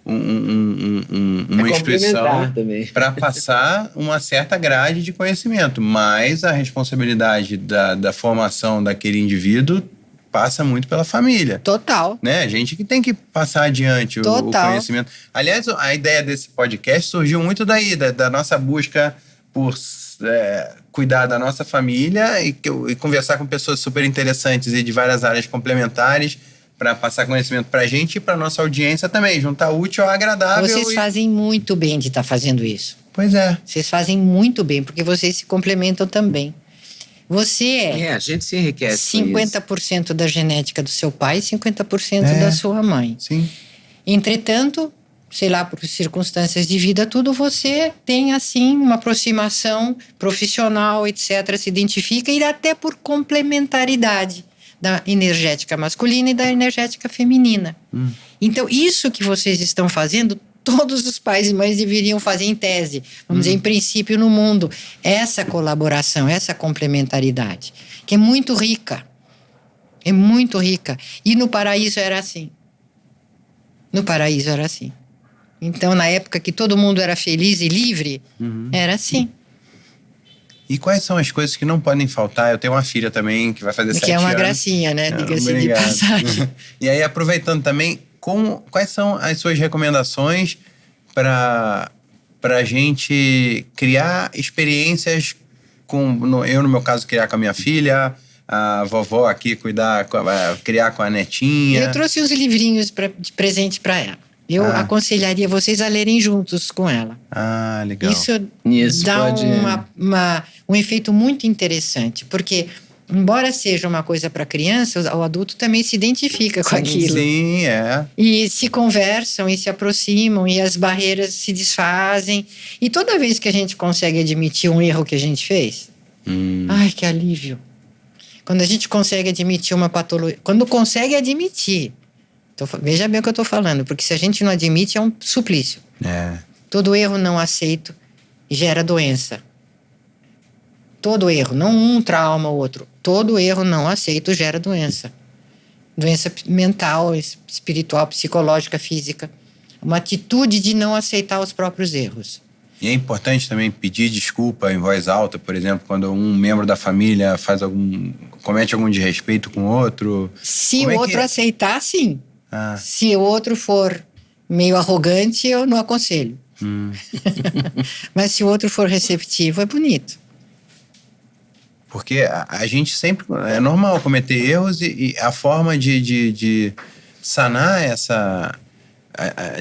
uma instituição para passar uma certa grade de conhecimento, mas a responsabilidade da formação daquele indivíduo passa muito pela família. Total. Né? A gente que tem que passar adiante o conhecimento. Aliás, a ideia desse podcast surgiu muito daí, da nossa busca por cuidar da nossa família e conversar com pessoas super interessantes e de várias áreas complementares para passar conhecimento para a gente e para nossa audiência também, juntar útil ao agradável. Vocês fazem muito bem de estar fazendo isso. Pois é. Vocês fazem muito bem, porque vocês se complementam também. Você a gente se enriquece 50% da genética do seu pai e 50% da sua mãe. Sim. Entretanto, sei lá, por circunstâncias de vida, tudo, você tem, assim, uma aproximação profissional, etc., se identifica, e até por complementaridade da energética masculina e da energética feminina. Então, isso que vocês estão fazendo, todos os pais e mães deveriam fazer em tese, vamos dizer, em princípio, no mundo. Essa colaboração, essa complementaridade, que é muito rica. É muito rica. E no paraíso era assim. No paraíso era assim. Então, na época que todo mundo era feliz e livre, era assim. E quais são as coisas que não podem faltar? Eu tenho uma filha também que vai fazer 7 anos. Que é uma gracinha, né? Diga-se de passagem. E aí, aproveitando também, quais são as suas recomendações para a gente criar experiências eu, no meu caso, criar com a minha filha, a vovó aqui criar com a netinha. Eu trouxe uns livrinhos de presente para ela. Eu aconselharia vocês a lerem juntos com ela. Ah, legal. Isso dá um efeito muito interessante, porque, embora seja uma coisa para criança, o adulto também se identifica com aquilo. Sim, é. E se conversam e se aproximam e as barreiras se desfazem. E toda vez que a gente consegue admitir um erro que a gente fez, ai, que alívio. Quando a gente consegue admitir uma patologia, quando consegue admitir, veja bem o que eu estou falando, porque se a gente não admite, é um suplício. Todo erro não aceito gera doença. Todo erro, não um trauma ou outro. Todo erro não aceito gera doença. Doença mental, espiritual, psicológica, física. Uma atitude de não aceitar os próprios erros. E é importante também pedir desculpa em voz alta, por exemplo, quando um membro da família comete algum desrespeito com o outro. Se o outro aceitar, sim. Se o outro for meio arrogante, eu não aconselho. Mas se o outro for receptivo, é bonito. Porque a gente sempre... É normal cometer erros e a forma de sanar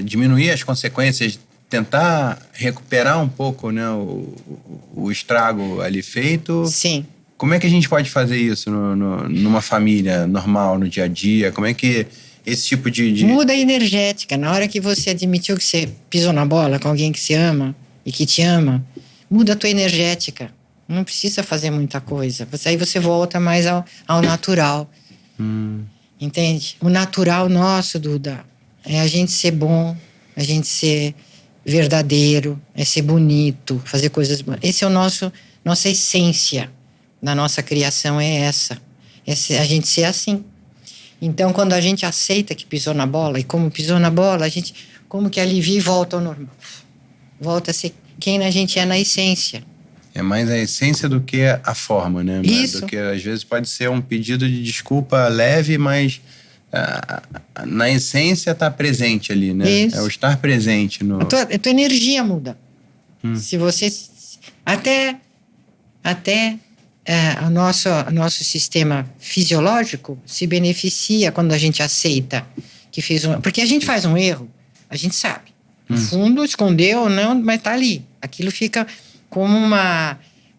diminuir as consequências, tentar recuperar um pouco, né, o estrago ali feito. Sim. Como é que a gente pode fazer isso numa família normal, no dia a dia? Como é que esse tipo de... Muda a energética. Na hora que você admitiu que você pisou na bola com alguém que se ama e que te ama, muda a tua energética. Não precisa fazer muita coisa. Aí você volta mais ao natural. Entende? O natural nosso, Duda, é a gente ser bom, a gente ser verdadeiro, é ser bonito, fazer coisas boas. Esse é nossa essência da nossa criação, é essa. A gente ser assim. Então, quando a gente aceita que pisou na bola, e como pisou na bola, a gente como que alivia e volta ao normal. Volta a ser quem a gente é na essência. É mais a essência do que a forma, né? Isso. Do que, às vezes, pode ser um pedido de desculpa leve, mas na essência está presente ali, né? Isso. É o estar presente. A tua energia muda. Se você... Até o nosso sistema fisiológico se beneficia quando a gente aceita que fez porque a gente faz um erro, a gente sabe. No fundo, escondeu ou não, mas está ali. Aquilo fica como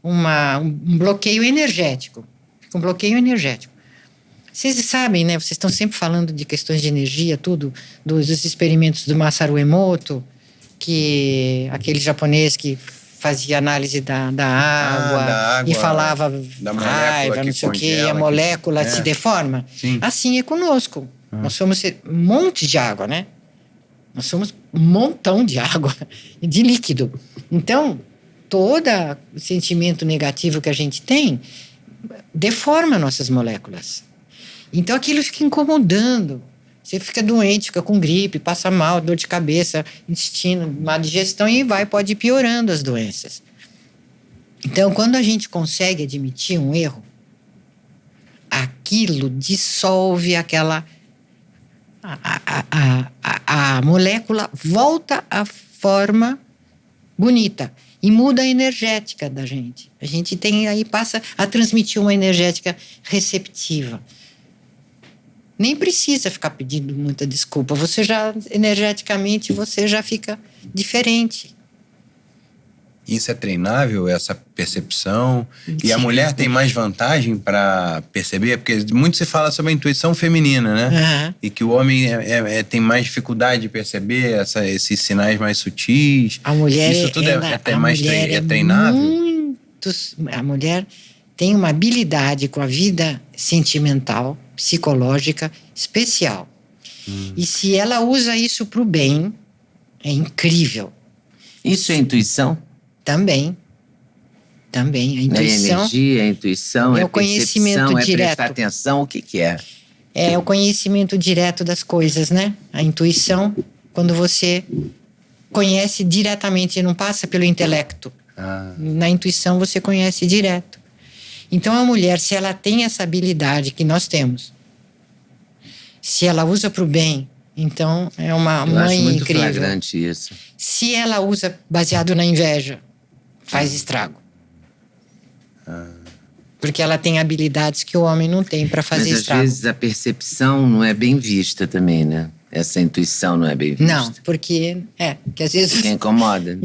um bloqueio energético. Fica um bloqueio energético. Vocês sabem, né? Vocês estão sempre falando de questões de energia, tudo, dos experimentos do Masaru Emoto, aquele japonês que fazia análise da água e falava raiva, não sei o quê, e a molécula se deforma. Sim. Assim é conosco. Nós somos um monte de água, né? Nós somos um montão de água, de líquido. Então, todo o sentimento negativo que a gente tem deforma nossas moléculas. Então, aquilo fica incomodando. Você fica doente, fica com gripe, passa mal, dor de cabeça, intestino, má digestão e pode ir piorando as doenças. Então, quando a gente consegue admitir um erro, aquilo dissolve aquela... A molécula volta à forma bonita e muda a energética da gente. A gente passa a transmitir uma energética receptiva. Nem precisa ficar pedindo muita desculpa. Você já, energeticamente, você já fica diferente. Isso é treinável, essa percepção? E a mulher tem mais vantagem para perceber? Porque muito se fala sobre a intuição feminina, né? Uhum. E que o homem tem mais dificuldade de perceber esses sinais mais sutis. A mulher, isso tudo é treinável? A mulher tem uma habilidade com a vida sentimental, psicológica, especial. E se ela usa isso para o bem, é incrível. Isso é intuição? Também. A intuição... É energia, a intuição, é o conhecimento percepção, direto. É prestar atenção, o que é? É o conhecimento direto das coisas, né? A intuição, quando você conhece diretamente, não passa pelo intelecto. Na intuição você conhece direto. Então a mulher, se ela tem essa habilidade que nós temos, se ela usa para o bem, então é uma mãe acho muito incrível. Flagrante isso. Se ela usa baseado na inveja, faz estrago. Porque ela tem habilidades que o homem não tem para fazer estrago. Mas às vezes a percepção não é bem vista também, né? Essa intuição não é bem vista. Não, porque que às vezes... Porque incomoda.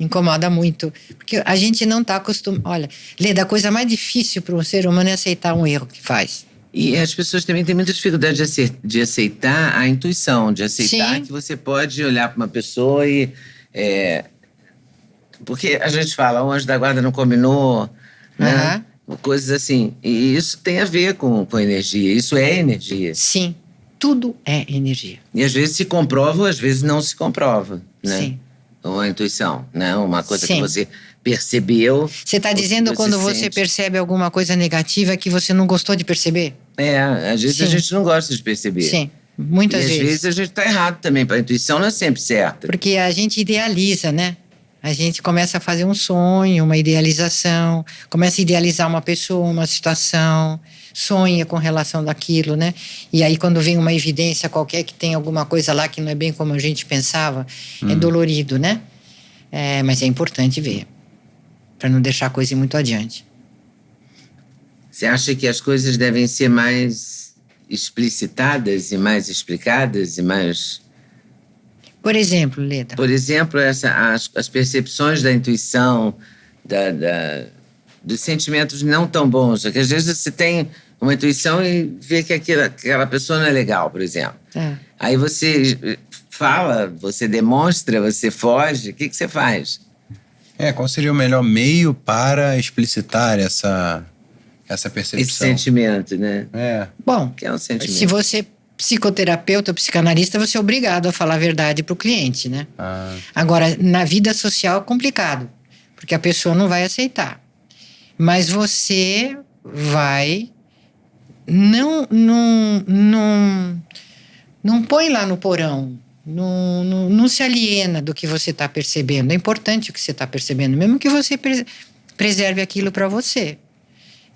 Incomoda muito. Porque a gente não está acostumado... Olha, Leda, a coisa mais difícil para um ser humano é aceitar um erro que faz. E as pessoas também têm muita dificuldade de aceitar a intuição, de aceitar Sim. que você pode olhar para uma pessoa e... Porque a gente fala, o anjo da guarda não combinou, né? Coisas assim. E isso tem a ver com energia. Isso é energia. Sim, tudo é energia. E às vezes se comprova, às vezes não se comprova, né? Sim. Uma intuição, né? Uma coisa Sim. que você percebeu. Você está dizendo quando você sente. Percebe alguma coisa negativa que você não gostou de perceber? Às vezes Sim. a gente não gosta de perceber. Sim, muitas vezes. E às vezes a gente está errado também. A intuição não é sempre certa. Porque a gente idealiza, né? A gente começa a fazer um sonho, uma idealização, começa a idealizar uma pessoa, uma situação, sonha com relação daquilo, né? E aí quando vem uma evidência qualquer que tem alguma coisa lá que não é bem como a gente pensava, é dolorido, né? Mas é importante ver, para não deixar a coisa ir muito adiante. Você acha que as coisas devem ser mais explicitadas e mais explicadas e mais... Por exemplo, Leda. Por exemplo, as percepções da intuição, dos sentimentos não tão bons. Porque às vezes você tem uma intuição e vê que aquela pessoa não é legal, por exemplo. Aí você fala, você demonstra, você foge. O que você faz? Qual seria o melhor meio para explicitar essa percepção? Esse sentimento, né? Bom, que é um sentimento. Se você... psicoterapeuta ou psicanalista, você é obrigado a falar a verdade para o cliente, né? Agora, na vida social é complicado, porque a pessoa não vai aceitar. Mas você vai... Não põe lá no porão, não se aliena do que você está percebendo. É importante o que você está percebendo, mesmo que você preserve aquilo para você.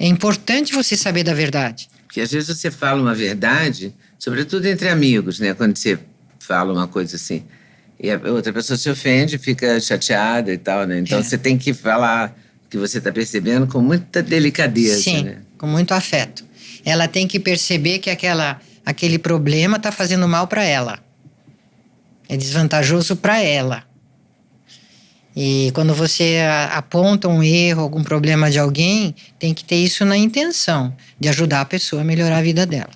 É importante você saber da verdade. Porque às vezes você fala uma verdade, sobretudo entre amigos, né? Quando você fala uma coisa assim, e a outra pessoa se ofende, fica chateada e tal, né? Então você tem que falar o que você está percebendo com muita delicadeza. Sim, né? Com muito afeto. Ela tem que perceber que aquele problema está fazendo mal para ela. É desvantajoso para ela. E quando você aponta um erro, algum problema de alguém, tem que ter isso na intenção de ajudar a pessoa a melhorar a vida dela.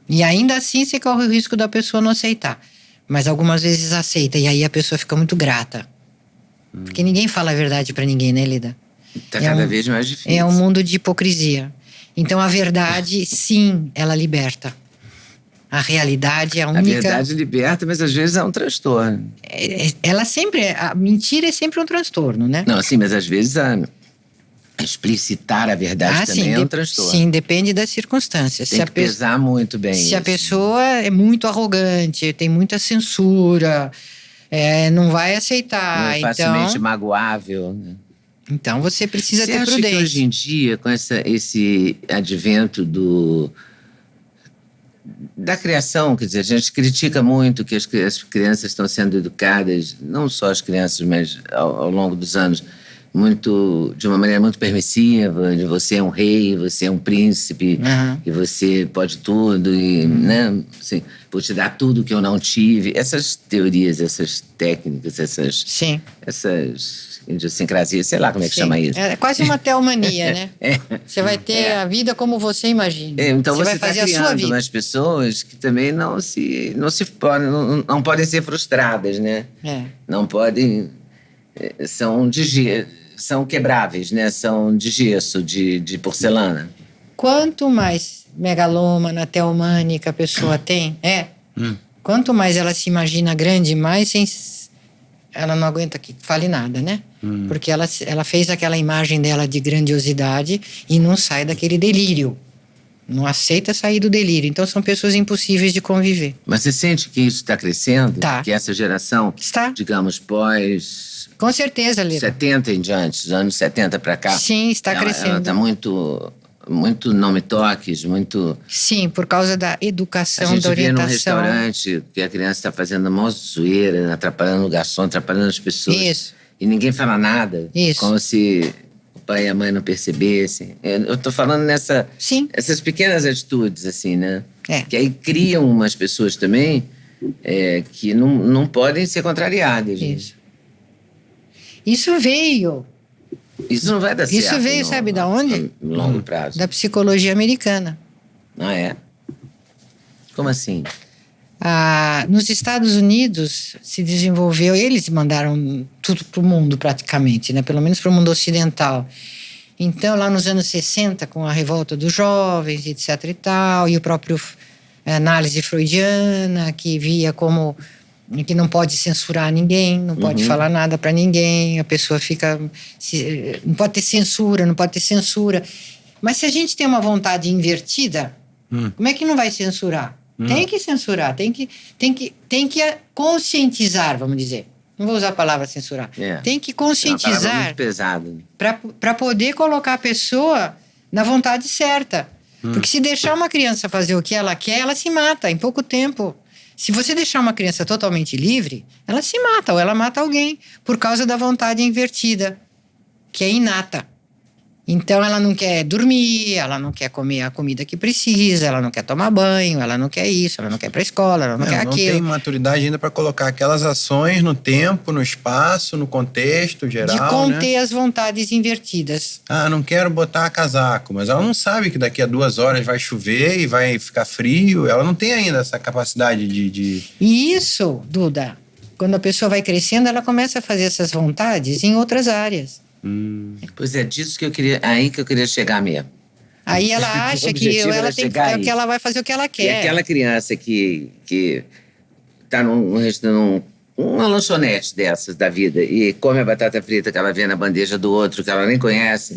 E ainda assim você corre o risco da pessoa não aceitar. Mas algumas vezes aceita e aí a pessoa fica muito grata. Porque ninguém fala a verdade para ninguém, né, Leda? Tá cada vez mais difícil. É um mundo de hipocrisia. Então a verdade, sim, ela liberta. A realidade é a única... A verdade liberta, mas às vezes é um transtorno. Ela sempre... A mentira é sempre um transtorno, né? Não, sim, mas às vezes explicitar a verdade também é um transtorno. Sim, depende das circunstâncias. Tem que pesar muito bem se a pessoa é muito arrogante, tem muita censura, não vai aceitar. Não é facilmente magoável, né? Então você precisa ter prudência. Você acha que hoje em dia, com esse advento da criação, quer dizer, a gente critica muito que as crianças estão sendo educadas, não só as crianças, mas ao longo dos anos, de uma maneira muito permissiva, de você é um rei, você é um príncipe, e você pode tudo, e, né, assim, vou te dar tudo que eu não tive. Essas teorias, essas técnicas, essas idiosincrasias, sei lá como é que chama isso. É quase uma teomania, né? Você vai ter a vida como você imagina. Então você vai está fazer a sua vida. umas pessoas que também não podem ser frustradas, né? Não podem... São quebráveis, né? São de gesso, de porcelana. Quanto mais megalômana, teomânica a pessoa tem, quanto mais ela se imagina grande, mais ela não aguenta que fale nada, né? Porque ela fez aquela imagem dela de grandiosidade e não sai daquele delírio. Não aceita sair do delírio. Então são pessoas impossíveis de conviver. Mas você sente que isso está crescendo? Tá. Que essa geração, digamos, Com certeza, Lira. 70 em diante, dos anos 70 para cá. Sim, está crescendo. Ela está muito não me toques, muito... Sim, por causa da educação, da orientação. A gente vê num restaurante que a criança está fazendo a maior zoeira, atrapalhando o garçom, atrapalhando as pessoas. Isso. E ninguém fala nada. Isso. Como se o pai e a mãe não percebessem. Eu tô falando essas pequenas atitudes, assim, né? Que aí criam umas pessoas também que não podem ser contrariadas. Isso. Isso veio... Isso não vai dar certo. Isso veio, sabe da onde? No longo prazo. Da psicologia americana. Ah, é? Como assim? Nos Estados Unidos se desenvolveu, eles mandaram tudo para o mundo praticamente, né? Pelo menos para o mundo ocidental. Então, lá nos anos 60, com a revolta dos jovens, etc e tal, e o próprio análise freudiana, que via como que não pode censurar ninguém, não pode falar nada para ninguém, a pessoa fica... não pode ter censura, não pode ter censura. Mas se a gente tem uma vontade invertida, como é que não vai censurar? Tem que censurar, tem que conscientizar, vamos dizer. Não vou usar a palavra censurar. Tem que conscientizar. É uma palavra muito pesada. Para poder colocar a pessoa na vontade certa. Porque se deixar uma criança fazer o que ela quer, ela se mata em pouco tempo. Se você deixar uma criança totalmente livre, ela se mata ou ela mata alguém por causa da vontade invertida, que é inata. Então, ela não quer dormir, ela não quer comer a comida que precisa, ela não quer tomar banho, ela não quer isso, ela não quer ir para a escola, ela não quer aquilo. Não tem maturidade ainda para colocar aquelas ações no tempo, no espaço, no contexto geral, de conter as vontades invertidas. Não quero botar casaco, mas ela não sabe que daqui a 2 horas vai chover e vai ficar frio. Ela não tem ainda essa capacidade de... E isso, Duda, quando a pessoa vai crescendo, ela começa a fazer essas vontades em outras áreas. Pois é, disso que eu queria, aí que eu queria chegar mesmo. Aí ela acha que ela vai fazer o que ela quer. E aquela criança que tá numa lanchonete dessas da vida e come a batata frita que ela vê na bandeja do outro, que ela nem conhece.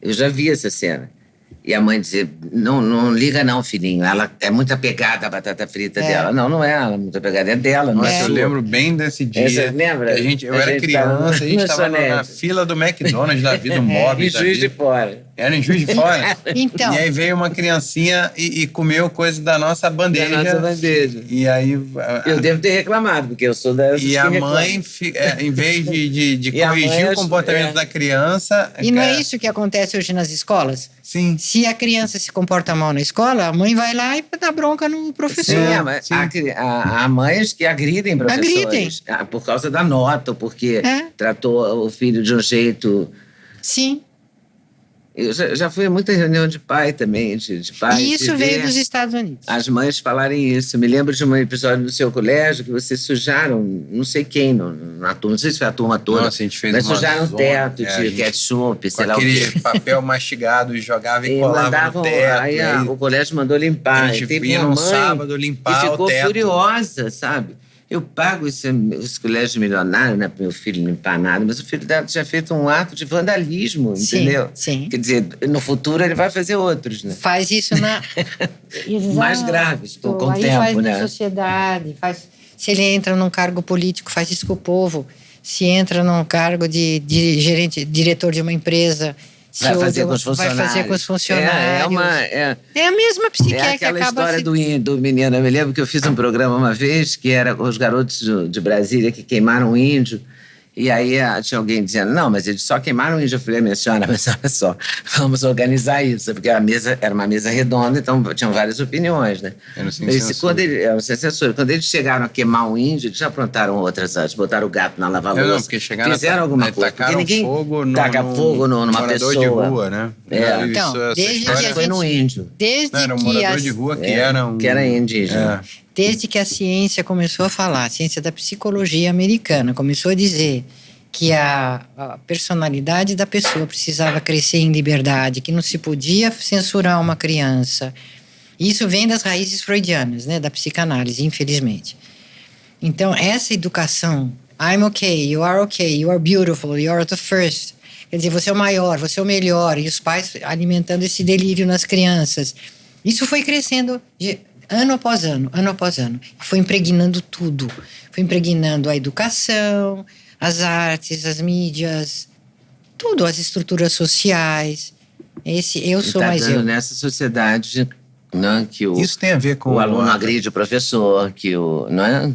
Eu já vi essa cena. E a mãe dizia, não liga não, filhinho, ela é muito apegada à batata frita dela. Não é, ela é muito apegada, é dela. Nossa, eu lembro bem desse dia. Você lembra? Eu era criança, a gente estava na fila do McDonald's da vida, do Mob. Em Juiz de Fora. Era em Juiz de Fora? Então. E aí veio uma criancinha e comeu coisa da nossa bandeja. Da nossa bandeja. E aí... Eu devo ter reclamado, porque eu sou dessas E a mãe, em vez de corrigir o comportamento da criança... E não é isso que acontece hoje nas escolas? Sim. Se a criança se comporta mal na escola, a mãe vai lá e dá bronca no professor. Sim, há mães que agridem professores. Por causa da nota, porque tratou o filho de um jeito... Sim. Eu já fui a muita reunião de pai também, de pais. E isso veio dos Estados Unidos. As mães falarem isso. Me lembro de um episódio do seu colégio que vocês sujaram, não sei quem, na turma, não sei se foi a turma toda. Nossa, a gente fez mas sujaram o teto de ketchup, sei lá o quê. Aquele papel mastigado e jogava e colava no teto. Aí o colégio mandou limpar. A gente ia num sábado limpar o teto. E ficou furiosa, sabe? Eu pago esse colégio milionário, né, para meu filho limpar nada, mas o filho dela tinha feito um ato de vandalismo, entendeu? Sim. Quer dizer, no futuro ele vai fazer outros, né? Faz isso na... mais graves, com o aí tempo, faz né? na sociedade, se ele entra num cargo político, faz isso com o povo. Se entra num cargo de diretor de uma empresa... Vai fazer com os funcionários. Vai fazer com os funcionários. É a mesma psique que aquela acaba... história do menino. Eu me lembro que eu fiz um programa uma vez, que era os garotos de Brasília que queimaram o índio. E aí tinha alguém dizendo, não, mas eles só queimaram o índio. Eu falei, minha senhora, mas olha só, vamos organizar isso. Porque a mesa era uma mesa redonda, então tinham várias opiniões, né? Era sem censura. Era sem censura. Quando eles chegaram a queimar o índio, eles já aprontaram outras antes. Botaram o gato na lava-louça. Não, porque chegaram fizeram alguma coisa. Tacaram ninguém fogo taca fogo numa pessoa. De rua, né? Então, desde que foi no índio. Era um morador de rua que era indígena. Desde que a ciência começou a falar, a ciência da psicologia americana começou a dizer que a personalidade da pessoa precisava crescer em liberdade, que não se podia censurar uma criança. Isso vem das raízes freudianas, né, da psicanálise, infelizmente. Então, essa educação, I'm okay, you are beautiful, you are the first. Quer dizer, você é o maior, você é o melhor. E os pais alimentando esse delírio nas crianças. Isso foi crescendo ano após ano, ano após ano. Foi impregnando tudo. Foi impregnando a educação, as artes, as mídias, tudo, as estruturas sociais. Eu sou mais eu. Nessa sociedade, né, que isso tem a ver com o aluno agride o professor, que não é?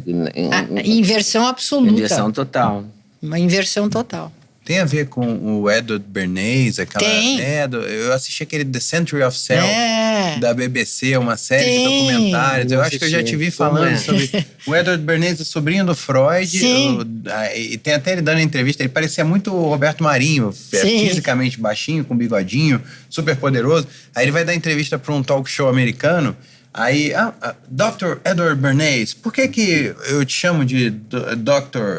Inversão absoluta. Inversão total. Uma inversão total. Tem a ver com o Edward Bernays, aquela... Tem. Eu assisti aquele The Century of Self, da BBC, uma série de documentários. Eu acho que eu já te vi falando sobre... O Edward Bernays é sobrinho do Freud. E tem até ele dando entrevista. Ele parecia muito o Roberto Marinho, fisicamente baixinho, com bigodinho, super poderoso. Aí ele vai dar entrevista para um talk show americano. Aí, Dr. Edward Bernays, por que eu te chamo de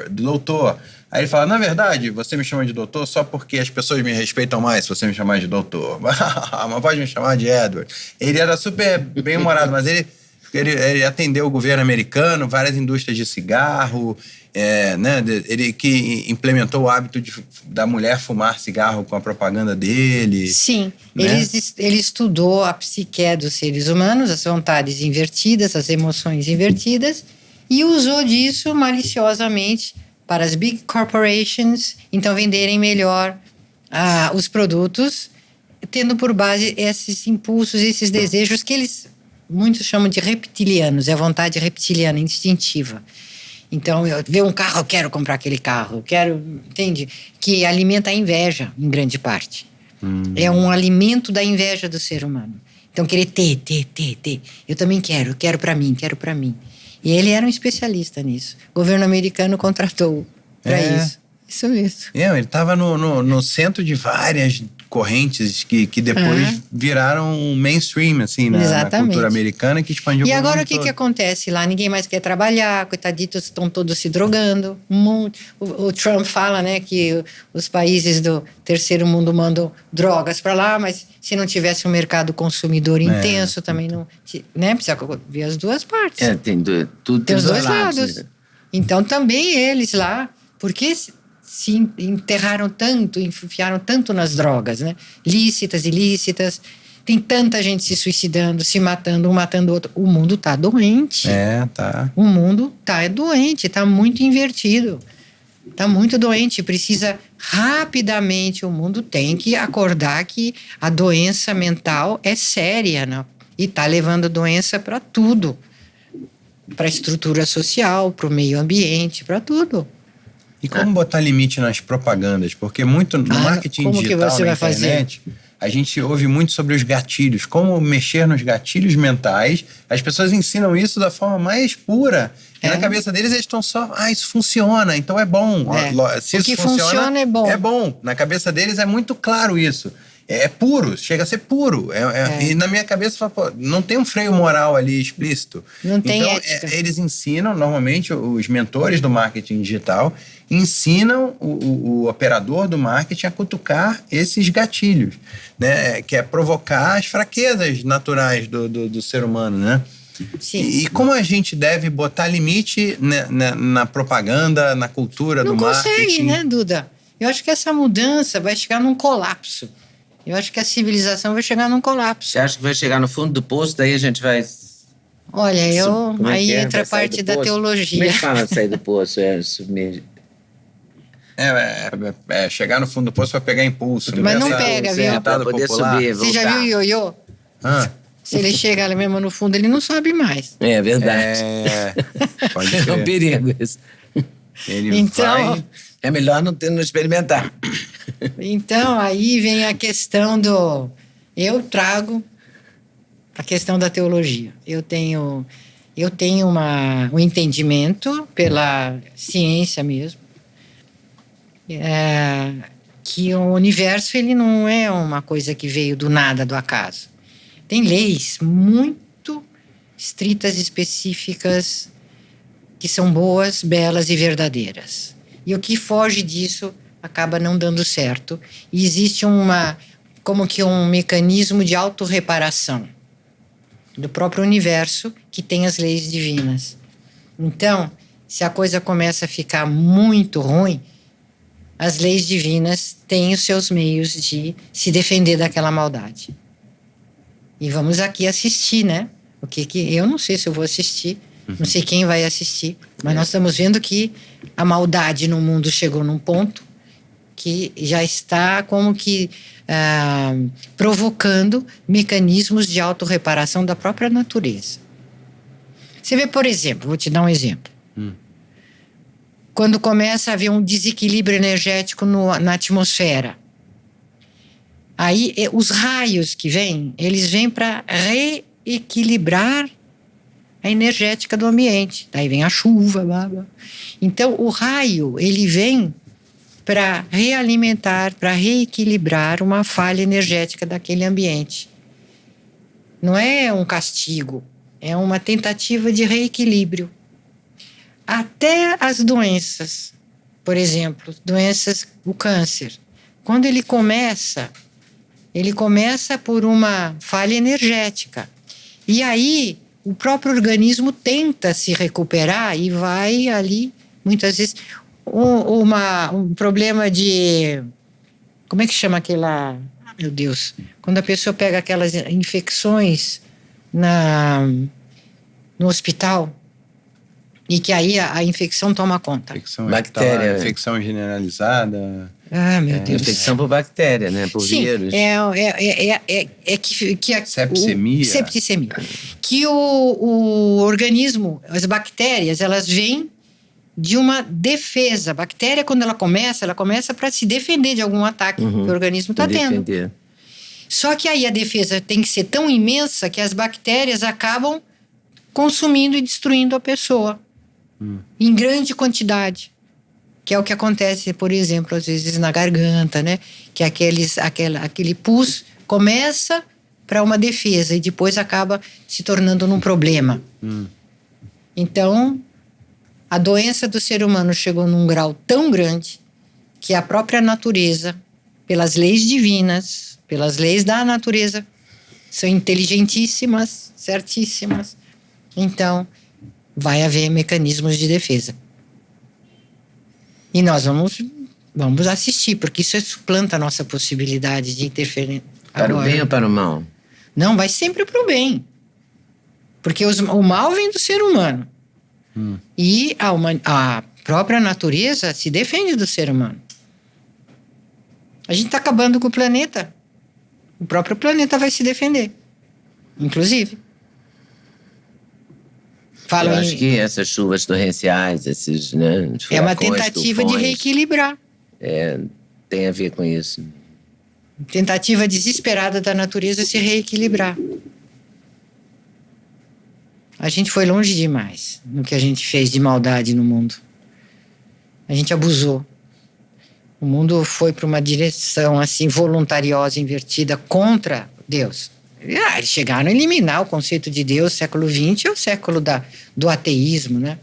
doutor? Aí ele fala, na verdade, você me chama de doutor só porque as pessoas me respeitam mais se você me chamar de doutor. Mas pode me chamar de Edward. Ele era super bem-humorado, mas ele atendeu o governo americano, várias indústrias de cigarro, né? Ele que implementou o hábito da mulher fumar cigarro com a propaganda dele. Sim, né? Ele estudou a psique dos seres humanos, as vontades invertidas, as emoções invertidas, e usou disso maliciosamente para as big corporations, então venderem melhor os produtos, tendo por base esses impulsos, esses desejos que muitos chamam de reptilianos, é a vontade reptiliana, instintiva. Então, eu ver um carro, eu quero comprar aquele carro, entende? Que alimenta a inveja, em grande parte. É um alimento da inveja do ser humano. Então, querer ter. Eu também quero para mim. E ele era um especialista nisso. O governo americano contratou para isso. Isso mesmo. Ele estava no centro de várias correntes que depois viraram mainstream, assim, na cultura americana, que expandiu. E agora o que acontece lá? Ninguém mais quer trabalhar, coitaditos estão todos se drogando. O Trump fala, né, que os países do terceiro mundo mandam drogas para lá, mas se não tivesse um mercado consumidor intenso, também não... Né? Precisa ver as duas partes. Tem tudo tem os dois lados. Né? Então também eles lá, porque se enterraram tanto, enfiaram tanto nas drogas, né? Lícitas, ilícitas. Tem tanta gente se suicidando, se matando, um matando o outro. O mundo tá doente. Tá. O mundo tá doente, tá muito invertido. Tá muito doente. Precisa rapidamente, o mundo tem que acordar que a doença mental é séria, né? E tá levando doença para tudo. Para a estrutura social, para o meio ambiente, para tudo. E como botar limite nas propagandas? Porque muito no marketing digital, na internet, a gente ouve muito sobre os gatilhos. Como mexer nos gatilhos mentais. As pessoas ensinam isso da forma mais pura. E na cabeça deles eles estão só... isso funciona, então é bom. Se isso funciona é bom. É bom. Na cabeça deles é muito claro isso. É puro, chega a ser puro. E na minha cabeça, fala, não tem um freio moral ali explícito. Não tem ética. Eles ensinam, normalmente, os mentores do marketing digital, ensinam o operador do marketing a cutucar esses gatilhos, né? Que é provocar as fraquezas naturais do ser humano, né? Sim. E como a gente deve botar limite na propaganda, na cultura do marketing? Não consegue, né, Duda? Eu acho que essa mudança vai chegar num colapso. Eu acho que a civilização vai chegar num colapso. Você acha que vai chegar no fundo do poço, daí a gente vai... Olha, aí entra a parte da teologia. Como é que fala sair do poço? Chegar no fundo do poço para pegar impulso. Mas não pega, viu? Para poder subir, Você já viu o ioiô? Se ele chega ali mesmo no fundo, ele não sobe mais. É verdade. Pode ser. É um perigo isso. É melhor não experimentar. Então, aí vem a questão do... Eu trago a questão da teologia. Eu tenho um entendimento pela ciência mesmo, que o universo ele não é uma coisa que veio do nada, do acaso. Tem leis muito estritas, específicas, que são boas, belas e verdadeiras. E o que foge disso acaba não dando certo. E existe como que um mecanismo de autorreparação do próprio universo que tem as leis divinas. Então, se a coisa começa a ficar muito ruim, as leis divinas têm os seus meios de se defender daquela maldade. E vamos aqui assistir, né? Eu não sei se eu vou assistir, não sei quem vai assistir, mas nós estamos vendo que a maldade no mundo chegou num ponto que já está como que provocando mecanismos de autorreparação da própria natureza. Você vê, por exemplo, vou te dar um exemplo. Quando começa a haver um desequilíbrio energético na atmosfera, aí os raios que vêm, eles vêm para reequilibrar a energética do ambiente. Daí vem a chuva, blá, blá. Então, o raio, ele vem para realimentar, para reequilibrar uma falha energética daquele ambiente. Não é um castigo, é uma tentativa de reequilíbrio. Até as doenças, por exemplo, o câncer. Quando ele começa por uma falha energética. E aí, o próprio organismo tenta se recuperar e vai ali, muitas vezes... um problema de... Como é que chama aquela... Meu Deus. Quando a pessoa pega aquelas infecções no hospital e que aí a infecção toma conta. Bactéria. Infecção generalizada. Ah, meu Deus. Infecção por bactéria, né? Por vírus. Septicemia. Septicemia. Que o organismo, as bactérias, elas vêm de uma defesa. A bactéria, quando ela começa para se defender de algum ataque que o organismo está tendo. Só que aí a defesa tem que ser tão imensa que as bactérias acabam consumindo e destruindo a pessoa em grande quantidade. Que é o que acontece, por exemplo, às vezes na garganta, né? Que aquele pus começa para uma defesa e depois acaba se tornando num problema. Então... A doença do ser humano chegou num grau tão grande que a própria natureza, pelas leis divinas, pelas leis da natureza, são inteligentíssimas, certíssimas. Então, vai haver mecanismos de defesa. E nós vamos assistir, porque isso suplanta a nossa possibilidade de interferir. Para o bem ou para o mal? Não, vai sempre para o bem. Porque o mal vem do ser humano. E a própria natureza se defende do ser humano. A gente está acabando com o planeta. O próprio planeta vai se defender. Inclusive. Eu acho que essas chuvas torrenciais, esses, né, é uma tentativa de reequilibrar. Tem a ver com isso. Tentativa desesperada da natureza se reequilibrar. A gente foi longe demais no que a gente fez de maldade no mundo. A gente abusou. O mundo foi para uma direção assim voluntariosa, invertida contra Deus. Eles chegaram a eliminar o conceito de Deus. Século XX é o século do ateísmo, né?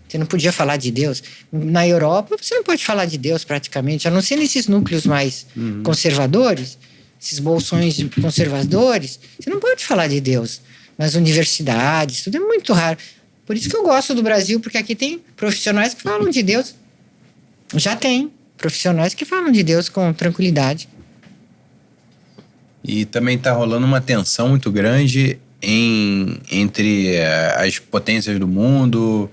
Você não podia falar de Deus. Na Europa, você não pode falar de Deus praticamente, a não ser nesses núcleos mais conservadores, esses bolsões conservadores. Você não pode falar de Deus. nas universidades, tudo é muito raro. Por isso que eu gosto do Brasil, porque aqui tem profissionais que falam de Deus. Já tem profissionais que falam de Deus com tranquilidade. E também está rolando uma tensão muito grande entre as potências do mundo,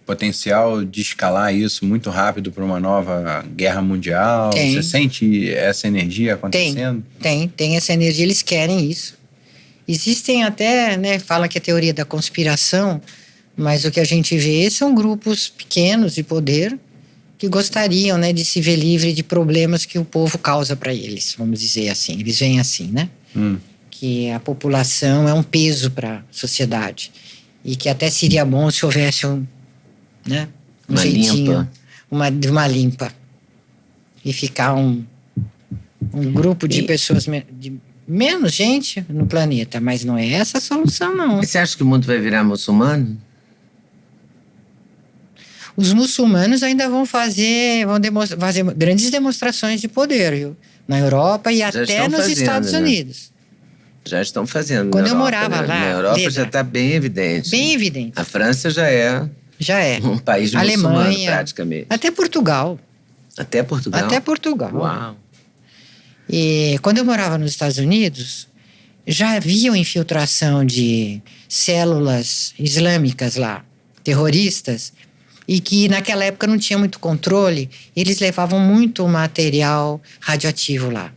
potencial de escalar isso muito rápido para uma nova guerra mundial. Tem. Você sente essa energia acontecendo? Tem essa energia, eles querem isso. Existem até, né, fala que é teoria da conspiração, mas o que a gente vê são grupos pequenos de poder que gostariam, né, de se ver livre de problemas que o povo causa para eles, vamos dizer assim. Eles veem assim, né? Que a população é um peso para a sociedade e que até seria bom se houvesse um jeitinho, uma limpa e ficar um grupo de pessoas de menos gente no planeta, mas não é essa a solução, não. E você acha que o mundo vai virar muçulmano? Os muçulmanos ainda vão fazer grandes demonstrações de poder, viu? Na Europa e até nos Estados Unidos. Já estão fazendo. Quando eu morava lá. Na Europa já está bem evidente. Bem evidente. A França já é um país muçulmano, praticamente. Até Portugal. Até Portugal? Até Portugal. Uau! E quando eu morava nos Estados Unidos, já havia infiltração de células islâmicas lá, terroristas, e que naquela época não tinha muito controle, eles levavam muito material radioativo lá.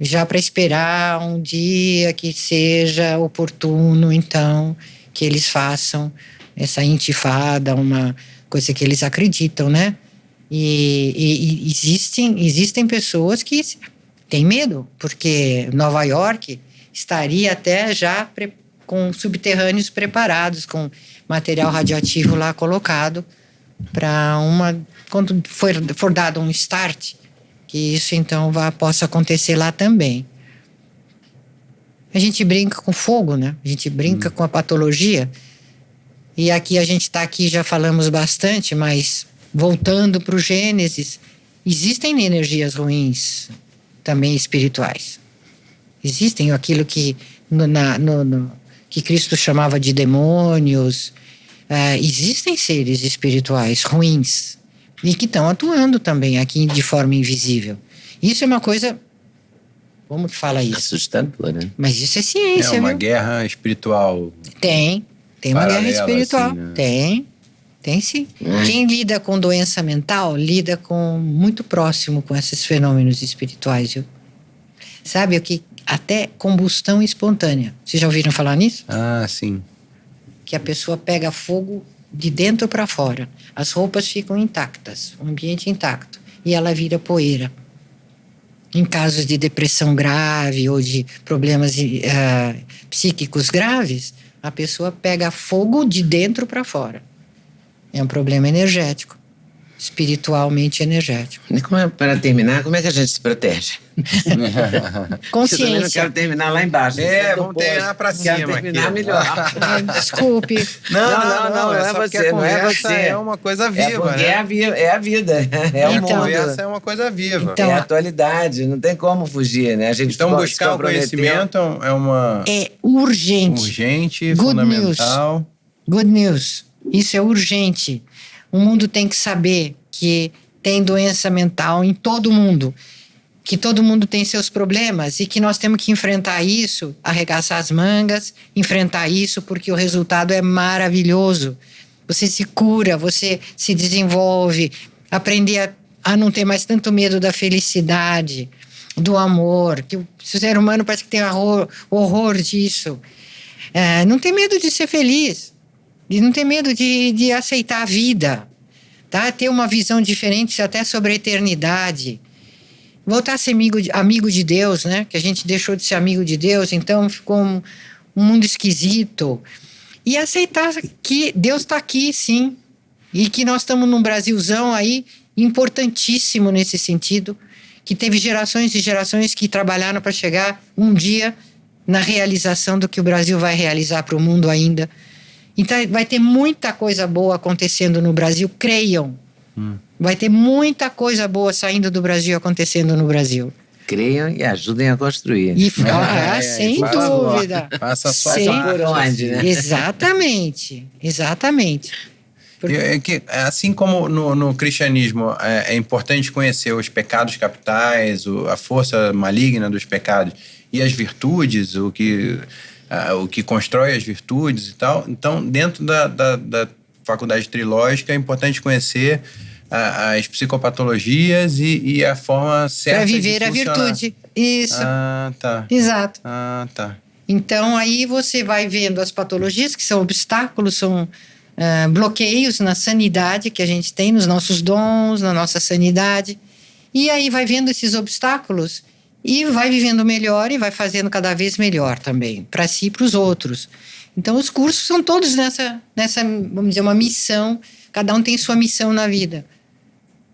Já para esperar um dia que seja oportuno, então, que eles façam essa intifada, uma coisa que eles acreditam, né? E existem pessoas que têm medo, porque Nova York estaria até já com subterrâneos preparados, com material radioativo lá colocado para quando for dado um start, que isso então possa acontecer lá também. A gente brinca com fogo, né? A gente brinca com a patologia. E aqui a gente está aqui, já falamos bastante, mas voltando para o Gênesis, existem energias ruins também espirituais. Existem aquilo que que Cristo chamava de demônios. Existem seres espirituais ruins e que estão atuando também aqui de forma invisível. Isso é uma coisa, como que fala isso? Assustadora. Mas isso é ciência, É uma viu? guerra espiritual. Tem uma guerra espiritual. Assim, né? Tem sim. Quem lida com doença mental, lida muito próximo com esses fenômenos espirituais, viu? Sabe o que? Até combustão espontânea. Vocês já ouviram falar nisso? Ah, sim. Que a pessoa pega fogo de dentro para fora. As roupas ficam intactas, o ambiente intacto, e ela vira poeira. Em casos de depressão grave ou de problemas psíquicos graves, a pessoa pega fogo de dentro para fora. É um problema energético, espiritualmente energético. E para terminar, como é que a gente se protege? Consciência. Eu também não quero terminar lá embaixo. Vamos terminar para cima. Quero terminar aqui. melhor. Desculpe. Não é você, não é você. É uma coisa viva, né? É a vida. É o A mundo. conversa é uma coisa viva. Então, é a atualidade, não tem como fugir, né? A gente Então, buscar o conhecimento é urgente. Urgente, Good fundamental. Good news. Isso é urgente. O mundo tem que saber que tem doença mental em todo mundo, que todo mundo tem seus problemas e que nós temos que enfrentar isso, arregaçar as mangas, enfrentar isso, porque o resultado é maravilhoso. Você se cura, você se desenvolve, aprender a não ter mais tanto medo da felicidade, do amor, que o ser humano parece que tem horror disso. Não tem medo de ser feliz, e não ter medo de aceitar a vida, tá? Ter uma visão diferente até sobre a eternidade. Voltar a ser amigo de Deus, né? Que a gente deixou de ser amigo de Deus, então ficou um mundo esquisito. E aceitar que Deus está aqui, sim. E que nós estamos num Brasilzão aí importantíssimo nesse sentido, que teve gerações e gerações que trabalharam para chegar um dia na realização do que o Brasil vai realizar para o mundo ainda. Então vai ter muita coisa boa acontecendo no Brasil, creiam. Vai ter muita coisa boa saindo do Brasil, acontecendo no Brasil. Creiam e ajudem a construir. Sem dúvida. Faça a sua por onde, né? Exatamente. Porque... assim como no cristianismo é importante conhecer os pecados capitais, a força maligna dos pecados e as virtudes, o que constrói as virtudes e tal. Então, dentro da faculdade trilógica, é importante conhecer as psicopatologias e a forma certa de viver a virtude. Isso. Tá. Exato. Tá. Então, aí você vai vendo as patologias, que são obstáculos, são bloqueios na sanidade que a gente tem, nos nossos dons, na nossa sanidade. E aí vai vendo esses obstáculos e vai vivendo melhor e vai fazendo cada vez melhor também, para si e para os outros. Então, os cursos são todos nessa, vamos dizer, uma missão. Cada um tem sua missão na vida.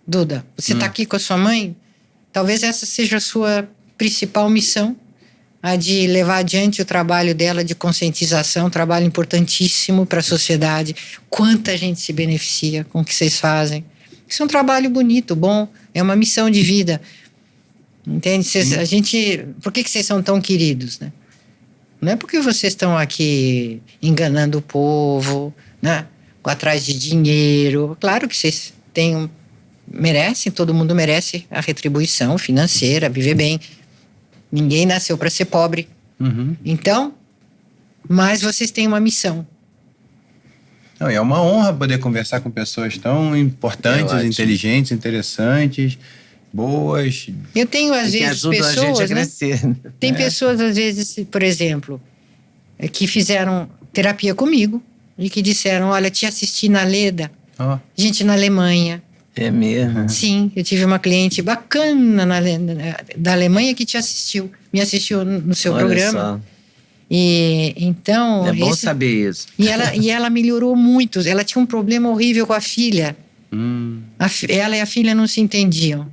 Duda, você está aqui com a sua mãe? Talvez essa seja a sua principal missão, a de levar adiante o trabalho dela de conscientização, um trabalho importantíssimo para a sociedade. Quanta gente se beneficia com o que vocês fazem. Isso é um trabalho bonito, bom, é uma missão de vida. Entende? Por que vocês são tão queridos, né? Não é porque vocês estão aqui enganando o povo, né? Atrás de dinheiro. Claro que vocês merecem, todo mundo merece a retribuição financeira, viver bem. Ninguém nasceu para ser pobre. Então, mas vocês têm uma missão. Não, é uma honra poder conversar com pessoas tão importantes, inteligentes, interessantes, boas. Eu tenho, às vezes, pessoas... a gente a crescer. Né? Tem pessoas, às vezes, por exemplo, que fizeram terapia comigo e que disseram, olha, te assisti na Leda, gente na Alemanha. É mesmo? Sim, eu tive uma cliente bacana da Alemanha que me assistiu no seu programa. Só. E então... É bom saber isso. E ela melhorou muito. Ela tinha um problema horrível com a filha. Ela e a filha não se entendiam.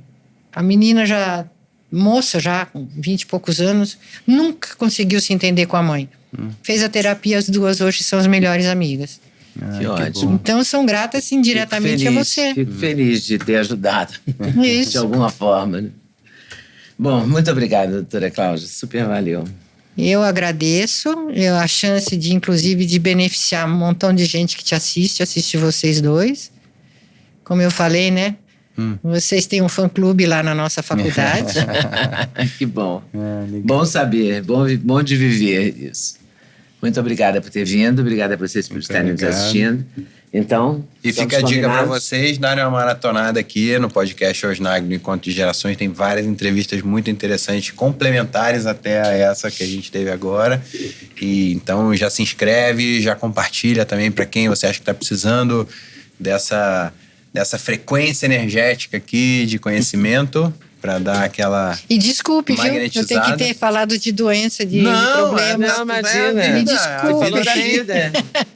A menina moça já, com 20 e poucos anos, nunca conseguiu se entender com a mãe. Fez a terapia, as duas hoje são as melhores amigas. Que ótimo. Então, são gratas indiretamente a você. Fico feliz de ter ajudado. Isso. De alguma forma. Né? Bom, muito obrigada, doutora Cláudia. Super valeu. Eu agradeço a chance de, inclusive, de beneficiar um montão de gente que te assiste vocês dois. Como eu falei, né? Vocês têm um fã-clube lá na nossa faculdade. Que bom. Bom saber, bom de viver isso. Muito obrigada por ter vindo, obrigada por vocês por estarem nos assistindo. Então, e fica a dica para vocês darem uma maratonada aqui no podcast Osnag do Encontro de Gerações. Tem várias entrevistas muito interessantes, complementares até a essa que a gente teve agora. E então já se inscreve, já compartilha também para quem você acha que está precisando dessa frequência energética aqui de conhecimento. Para dar aquela. E desculpe, viu? Eu tenho que ter falado de doença, de problemas. Não, imagina. Me desculpe.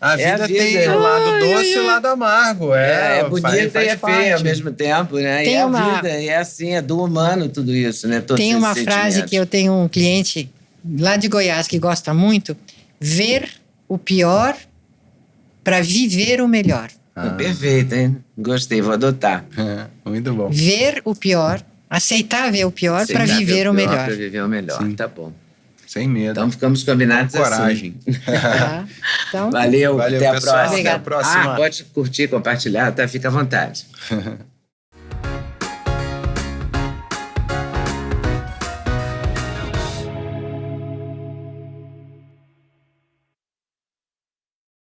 A vida tem o lado doce e o lado amargo. É bonita e é feia ao mesmo tempo, né? Tem a vida, é assim, é do humano tudo isso, né? Todos tem uma frase que eu tenho um cliente lá de Goiás que gosta muito: ver o pior para viver o melhor. Perfeito, hein? Gostei, vou adotar. Muito bom. Ver o pior. Aceitar ver o pior para viver o melhor. Para viver o melhor, Sim. Tá bom. Sem medo. Então ficamos combinados com coragem. Assim. Então, valeu, até a pessoal, próxima. Até a próxima. Pode curtir, compartilhar, tá? Fica à vontade.